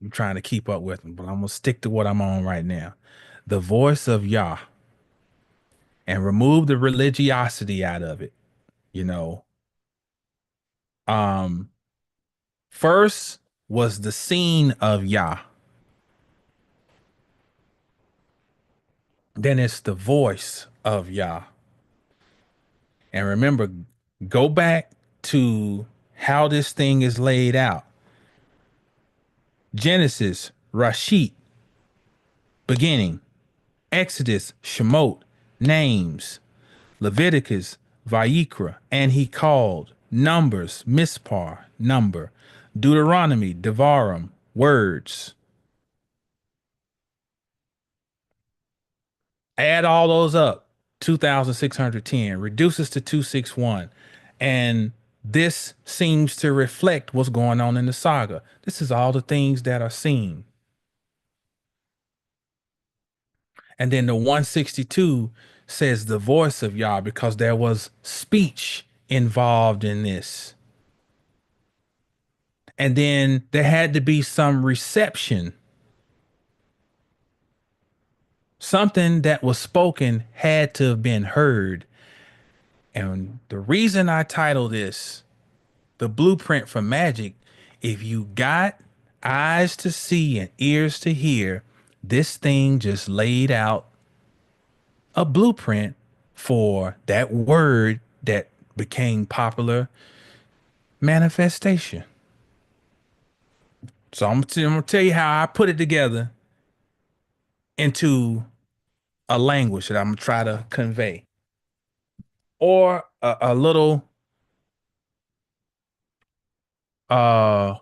I'm trying to keep up with them, but I'm gonna stick to what I'm on right now. The voice of Yah, and remove the religiosity out of it. You know, um, first was the scene of Yah, then it's the voice of Yah. And remember, go back to how this thing is laid out. Genesis, Rashid, beginning. Exodus, Shemot, names. Leviticus, Vayikra, and he called. Numbers, Mispar, number. Deuteronomy, Devarim, words. Add all those up, 2,610, reduces to 261. And this seems to reflect what's going on in the saga. This is all the things that are seen. And then the 162 says the voice of Yah because there was speech involved in this. And then there had to be some reception. Something that was spoken had to have been heard. And the reason I title this The Blueprint for Magic, if you got eyes to see and ears to hear, this thing just laid out a blueprint for that word that became popular, manifestation. So I'm gonna tell you how I put it together into a language that I'm gonna try to convey, or a little uh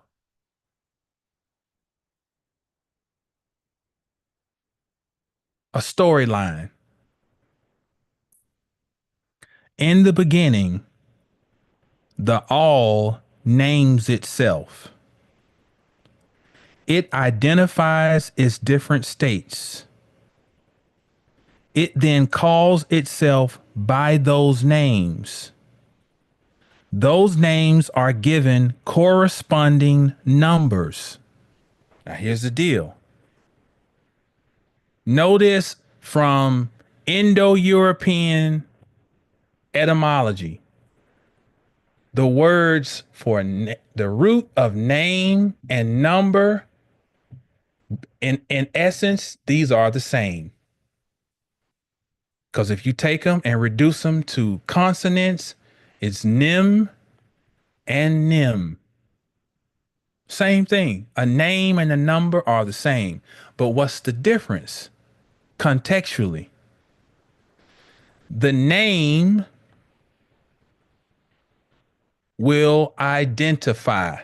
a storyline. In the beginning, the all names itself. It identifies its different states. It then calls itself by those names. Those names are given corresponding numbers. Now, here's the deal. Notice from Indo European etymology, the words for the root of name and number, in essence, these are the same. Because if you take them and reduce them to consonants, it's nim and nim. Same thing. A name and a number are the same. But what's the difference? Contextually, the name will identify.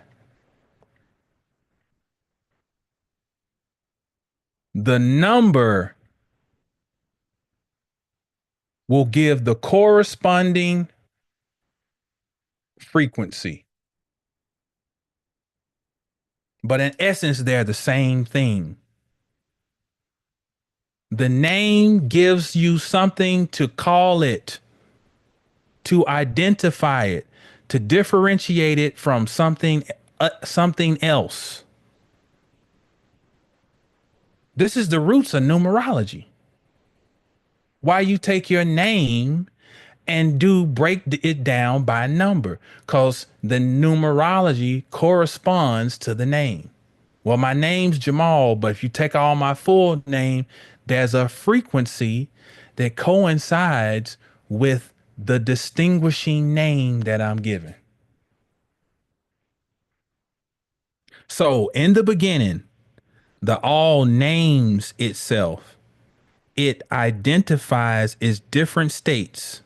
The number will give the corresponding frequency. but in essence, they're the same thing. The name gives you something to call it, to identify it, to differentiate it from something else. This is the roots of numerology. Why you take your name and do break it down by number, because the numerology corresponds to the name. Well, my name's Jamal, but if you take all my full name, there's a frequency that coincides with the distinguishing name that I'm given. So in the beginning, the all names itself, it identifies its different states,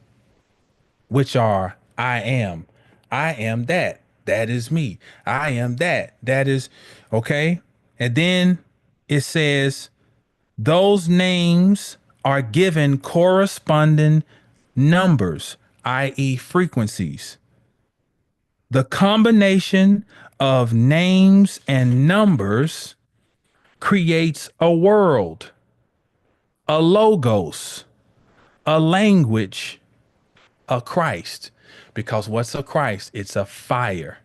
which are I am. I am that. That is me. I am that. That is okay. And then it says those names are given corresponding numbers, i.e., frequencies. The combination of names and numbers creates a world, a logos, a language, a Christ. Because what's a Christ? It's a fire.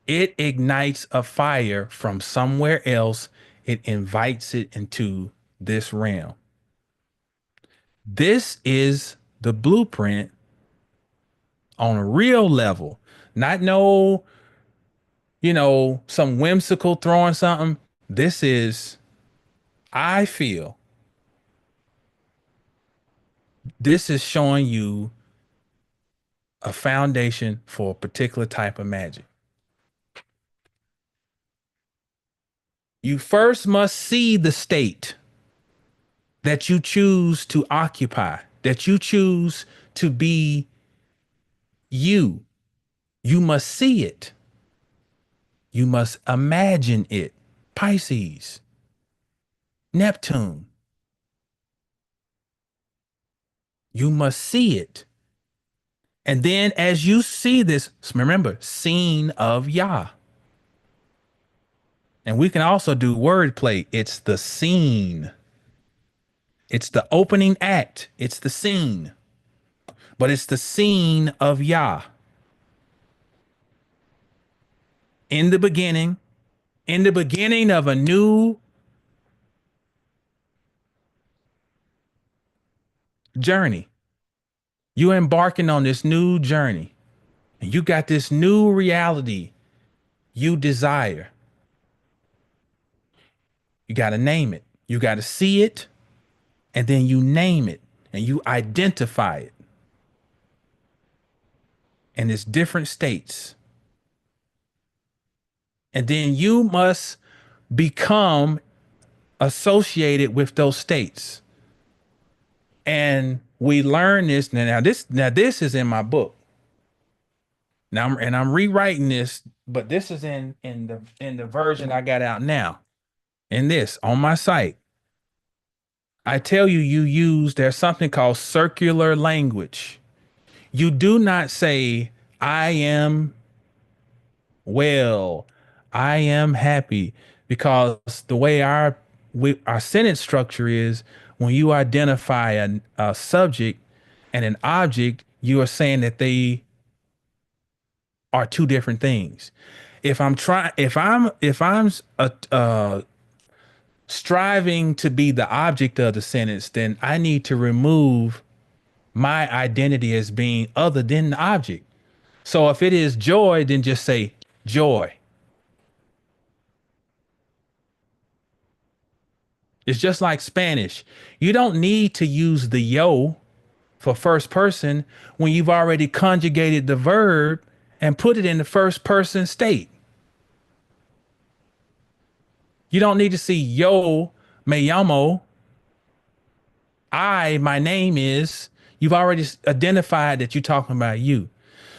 It ignites a fire from somewhere else. It invites it into this realm. This is the blueprint on a real level, not no, some whimsical throwing something. This is, I feel, this is showing you a foundation for a particular type of magic. You first must see the state that you choose to occupy, that you choose to be you. You must see it. You must imagine it. Pisces, Neptune. You must see it. And then as you see this, remember, scene of Yah. And we can also do wordplay. It's the scene. It's the opening act. It's the scene. But it's the scene of Yah. In the beginning of a new journey. You're embarking on this new journey. And you got this new reality you desire. You got to name it. You got to see it. And then you name it. And you identify it. And it's different states. And then you must become associated with those states. And we learn this now this is in my book. I'm rewriting this, but this is in the version I got out now. In this on my site, I tell there's something called circular language. You do not say I am well, I am happy, because the way our sentence structure is, when you identify a subject and an object, you are saying that they are two different things. If I'm striving to be the object of the sentence, then I need to remove my identity as being other than the object. So if it is joy, then just say joy. It's just like Spanish. You don't need to use the yo for first person when you've already conjugated the verb and put it in the first person state. You don't need to see yo me llamo. My name is. You've already identified that you're talking about you.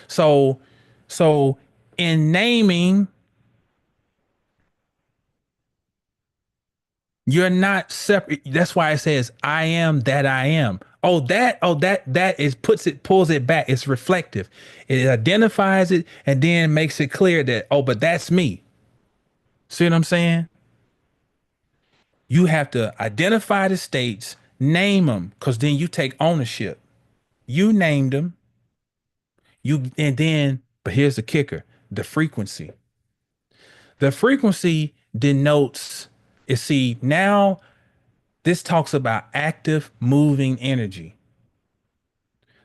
So, so in naming, you're not separate. That's why it says I am that I am. That is pulls it back. It's reflective. It identifies it and then makes it clear that, oh, but that's me. See what I'm saying? You have to identify the states, name them, because then you take ownership. You named them, and then, but here's the kicker: the frequency. The frequency denotes, see, now this talks about active moving energy.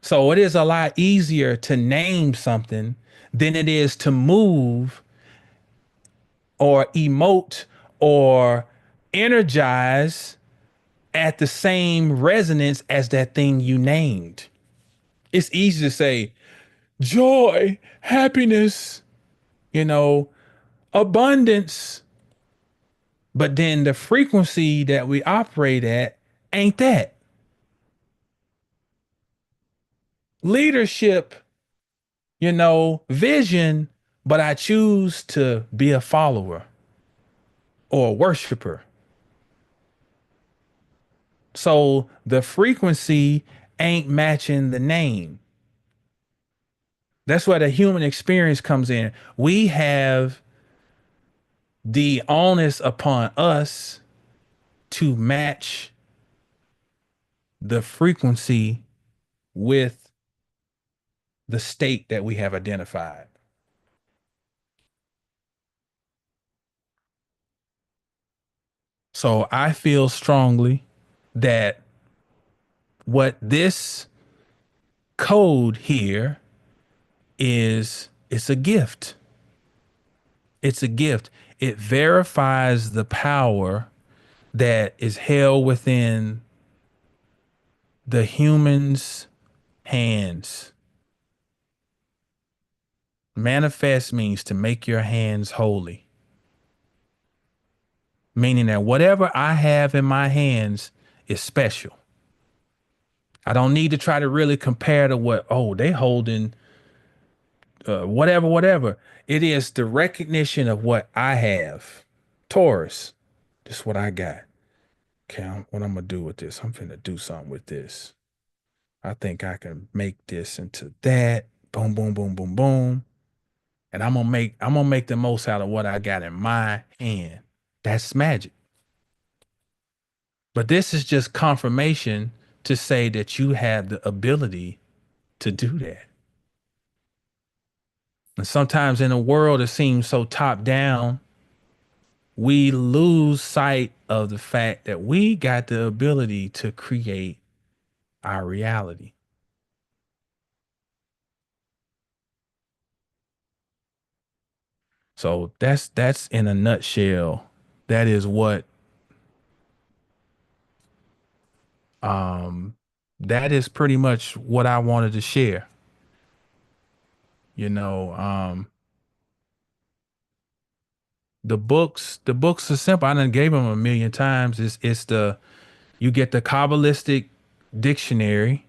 So it is a lot easier to name something than it is to move or emote or energize at the same resonance as that thing you named. It's easy to say joy, happiness, you know, abundance, but then the frequency that we operate at ain't that. Leadership, vision, but I choose to be a follower or a worshiper. So the frequency ain't matching the name. That's where the human experience comes in. We have the onus upon us to match the frequency with the state that we have identified. So I feel strongly that what this code here is, it's a gift. It's a gift. It verifies the power that is held within the human's hands. Manifest means to make your hands holy, meaning that whatever I have in my hands is special. I don't need to try to really compare to what, oh, they holding whatever. It is the recognition of what I have. Taurus, this is what I got. Okay, what I'm gonna do with this? I'm finna do something with this. I think I can make this into that. Boom, boom, boom, boom, boom. And I'm gonna make the most out of what I got in my hand. That's magic. But this is just confirmation to say that you have the ability to do that. And sometimes in a world that seems so top down, we lose sight of the fact that we got the ability to create our reality. So that's in a nutshell. That is what um that is pretty much what I wanted to share. You know, the books are simple. I done gave them a million times. It's the you get the Kabbalistic dictionary,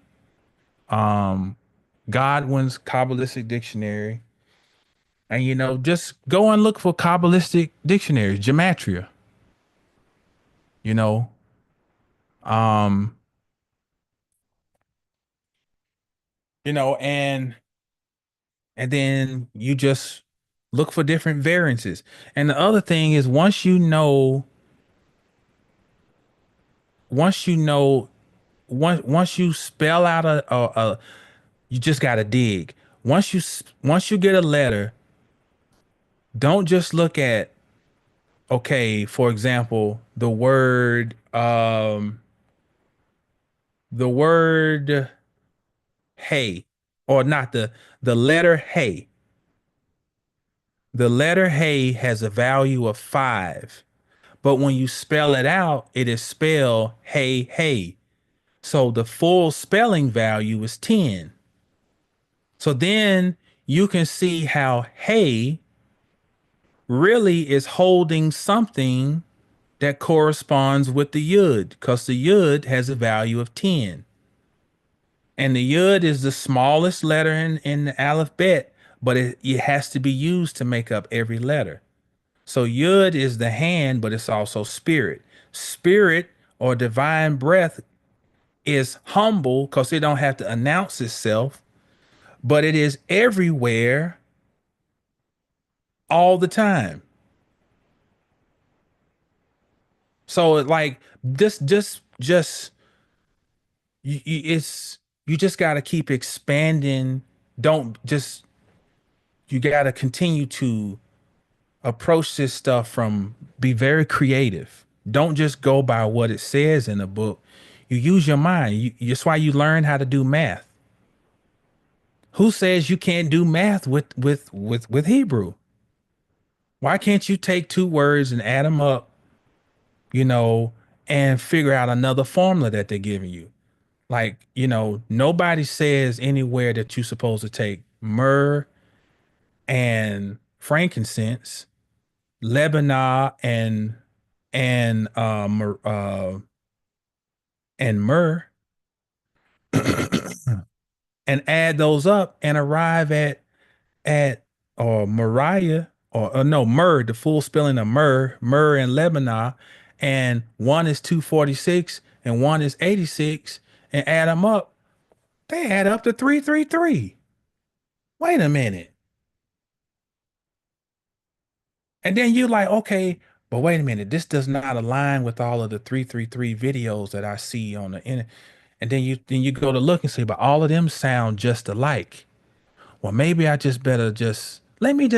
um, Godwin's Kabbalistic dictionary, and just go and look for Kabbalistic dictionaries, gematria. You know, um, and then you just look for different variances. And the other thing is once you know, once you spell out you just gotta dig. Once you get a letter, don't just look at, okay, for example, the word hey, or not the letter hey. The letter hey has a value of 5, but when you spell it out, it is spelled hey hey. So the full spelling value is 10. So then you can see how hey really is holding something that corresponds with the yud, because the yud has a value of 10. And the yud is the smallest letter in the alphabet, but it has to be used to make up every letter. So yud is the hand, but it's also spirit. Spirit or divine breath is humble because it don't have to announce itself, but it is everywhere all the time. So like this, just it's you just got to keep expanding. Don't just you got to continue to approach this stuff from be very creative. Don't just go by what it says in the book. You use your mind. That's why you learn how to do math. Who says you can't do math with Hebrew? Why can't you take two words and add them up, you know, and figure out another formula that they're giving you? Like, nobody says anywhere that you're supposed to take myrrh and frankincense, Lebanon and myrrh and add those up and arrive at or Mariah or no myrrh, the full spelling of myrrh and Lebanon, and one is 246 and one is 86, and add them up, they add up to 333. Wait a minute. And then you're like, okay, but wait a minute, this does not align with all of the 333 videos that I see on the internet. And then you go to look and say, but all of them sound just alike. Well, maybe I just better let me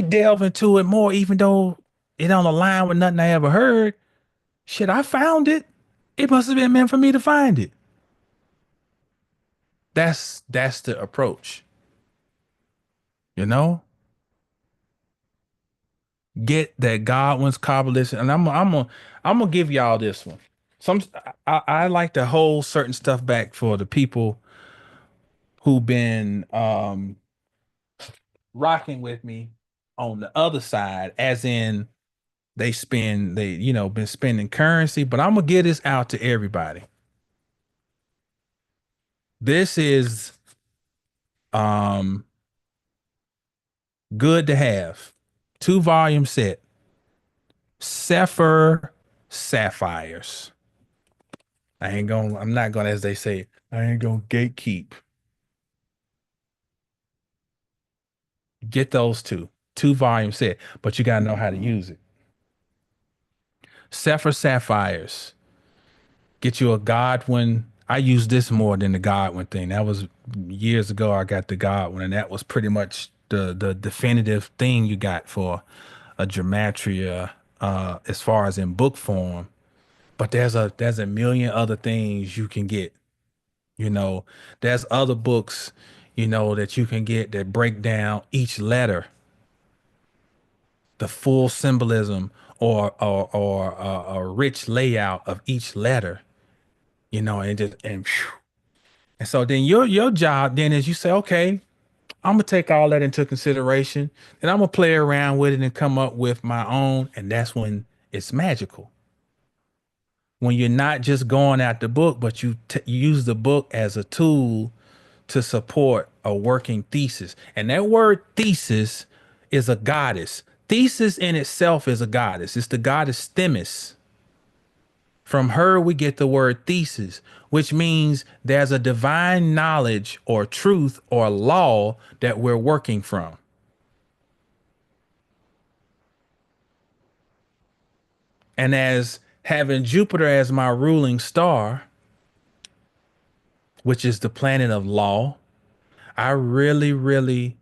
delve into it more, even though it don't align with nothing I ever heard. Shit, I found it. It must have been meant for me to find it. That's the approach, you know? Get that Godwin's Kabbalist, and I'm gonna give y'all this one. Some I like to hold certain stuff back for the people who've been rocking with me on the other side, as in they been spending currency, but I'm gonna get this out to everybody. This is um good to have. 2 volume set. Sapphire Sapphires. I'm not gonna, as they say, I ain't gonna gatekeep. Get those two. 2 volume set, but you gotta know how to use it. Sapphire Sapphires. Get you a Godwin. I use this more than the Godwin thing. That was years ago. I got the Godwin, and that was pretty much the definitive thing you got for a gematria, as far as in book form. But there's a million other things you can get. You know, there's other books, that you can get that break down each letter, the full symbolism, or a rich layout of each letter. And so then your job then is you say, okay, I'm gonna take all that into consideration, and I'm gonna play around with it and come up with my own, and that's when it's magical. When you're not just going at the book, but you use the book as a tool to support a working thesis. And that word thesis is a goddess. Thesis in itself is a goddess. It's the goddess Themis. From her, we get the word thesis, which means there's a divine knowledge or truth or law that we're working from. And as having Jupiter as my ruling star, which is the planet of law, I really, really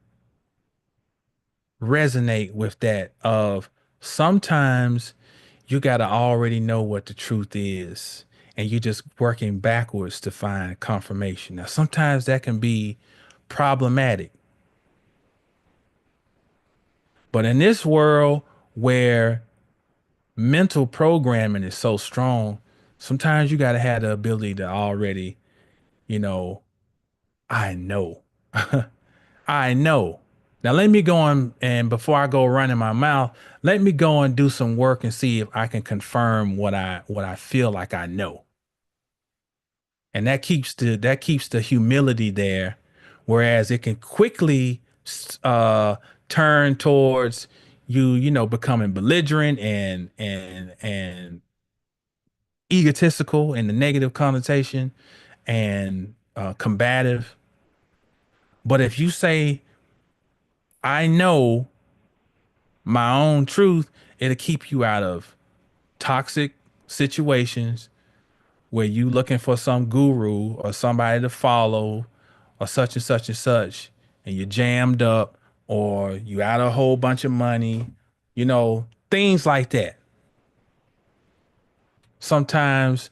resonate with that of sometimes you got to already know what the truth is, and you're just working backwards to find confirmation. Now sometimes that can be problematic, but in this world where mental programming is so strong, sometimes you got to have the ability to already, you know I know. I know. Now let me go on, and before I go running my mouth, let me go and do some work and see if I can confirm what I feel like I know. And that keeps the humility there, whereas it can quickly turn towards becoming belligerent and egotistical in the negative connotation and combative. But if you say, I know my own truth, it'll keep you out of toxic situations where you looking for some guru or somebody to follow or such and such and such, and you're jammed up or you out a whole bunch of money, things like that. Sometimes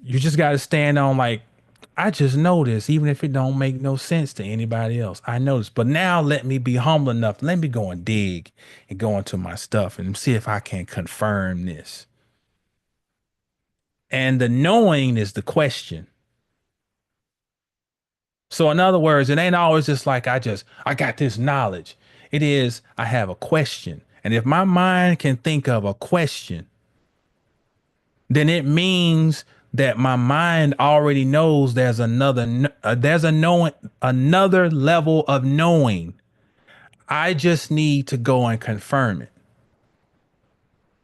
you just got to stand on like, I just know this, even if it don't make no sense to anybody else. I know this, but now let me be humble enough. Let me go and dig and go into my stuff and see if I can confirm this. And the knowing is the question. So in other words, it ain't always just like I got this knowledge. It is I have a question. And if my mind can think of a question, then it means that my mind already knows there's a knowing, another level of knowing. I just need to go and confirm it.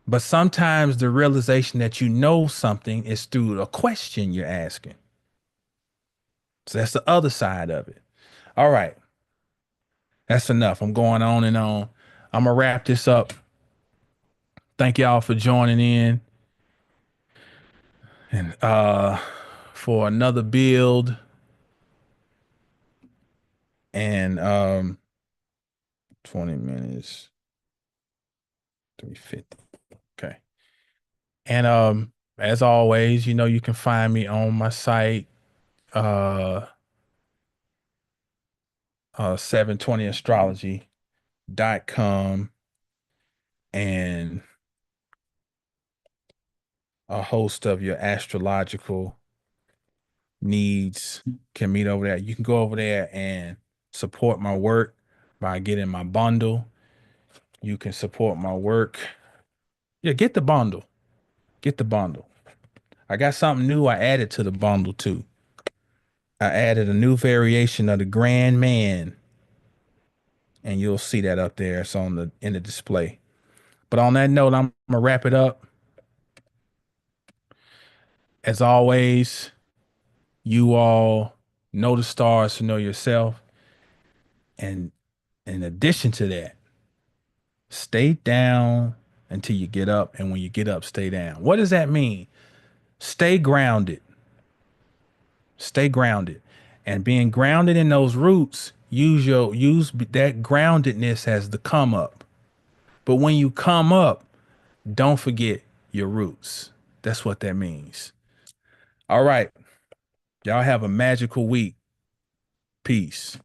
But sometimes the realization that you know something is through a question you're asking. So that's the other side of it. All right. That's enough. I'm going on and on. I'm gonna wrap this up. Thank y'all for joining in and for another build and 20 minutes 350. Okay. And as always, you can find me on my site, uh 720astrology.com, and a host of your astrological needs can meet over there. You can go over there and support my work by getting my bundle. You can support my work. Yeah, get the bundle. Get the bundle. I got something new I added to the bundle too. I added a new variation of the Grand Man, and you'll see that up there. It's on the in the display. But on that note, I'm gonna wrap it up. As always, you all know the stars to know yourself. And in addition to that, stay down until you get up. And when you get up, stay down. What does that mean? Stay grounded. Stay grounded. And being grounded in those roots, use that groundedness as the come up. But when you come up, don't forget your roots. That's what that means. All right. Y'all have a magical week. Peace.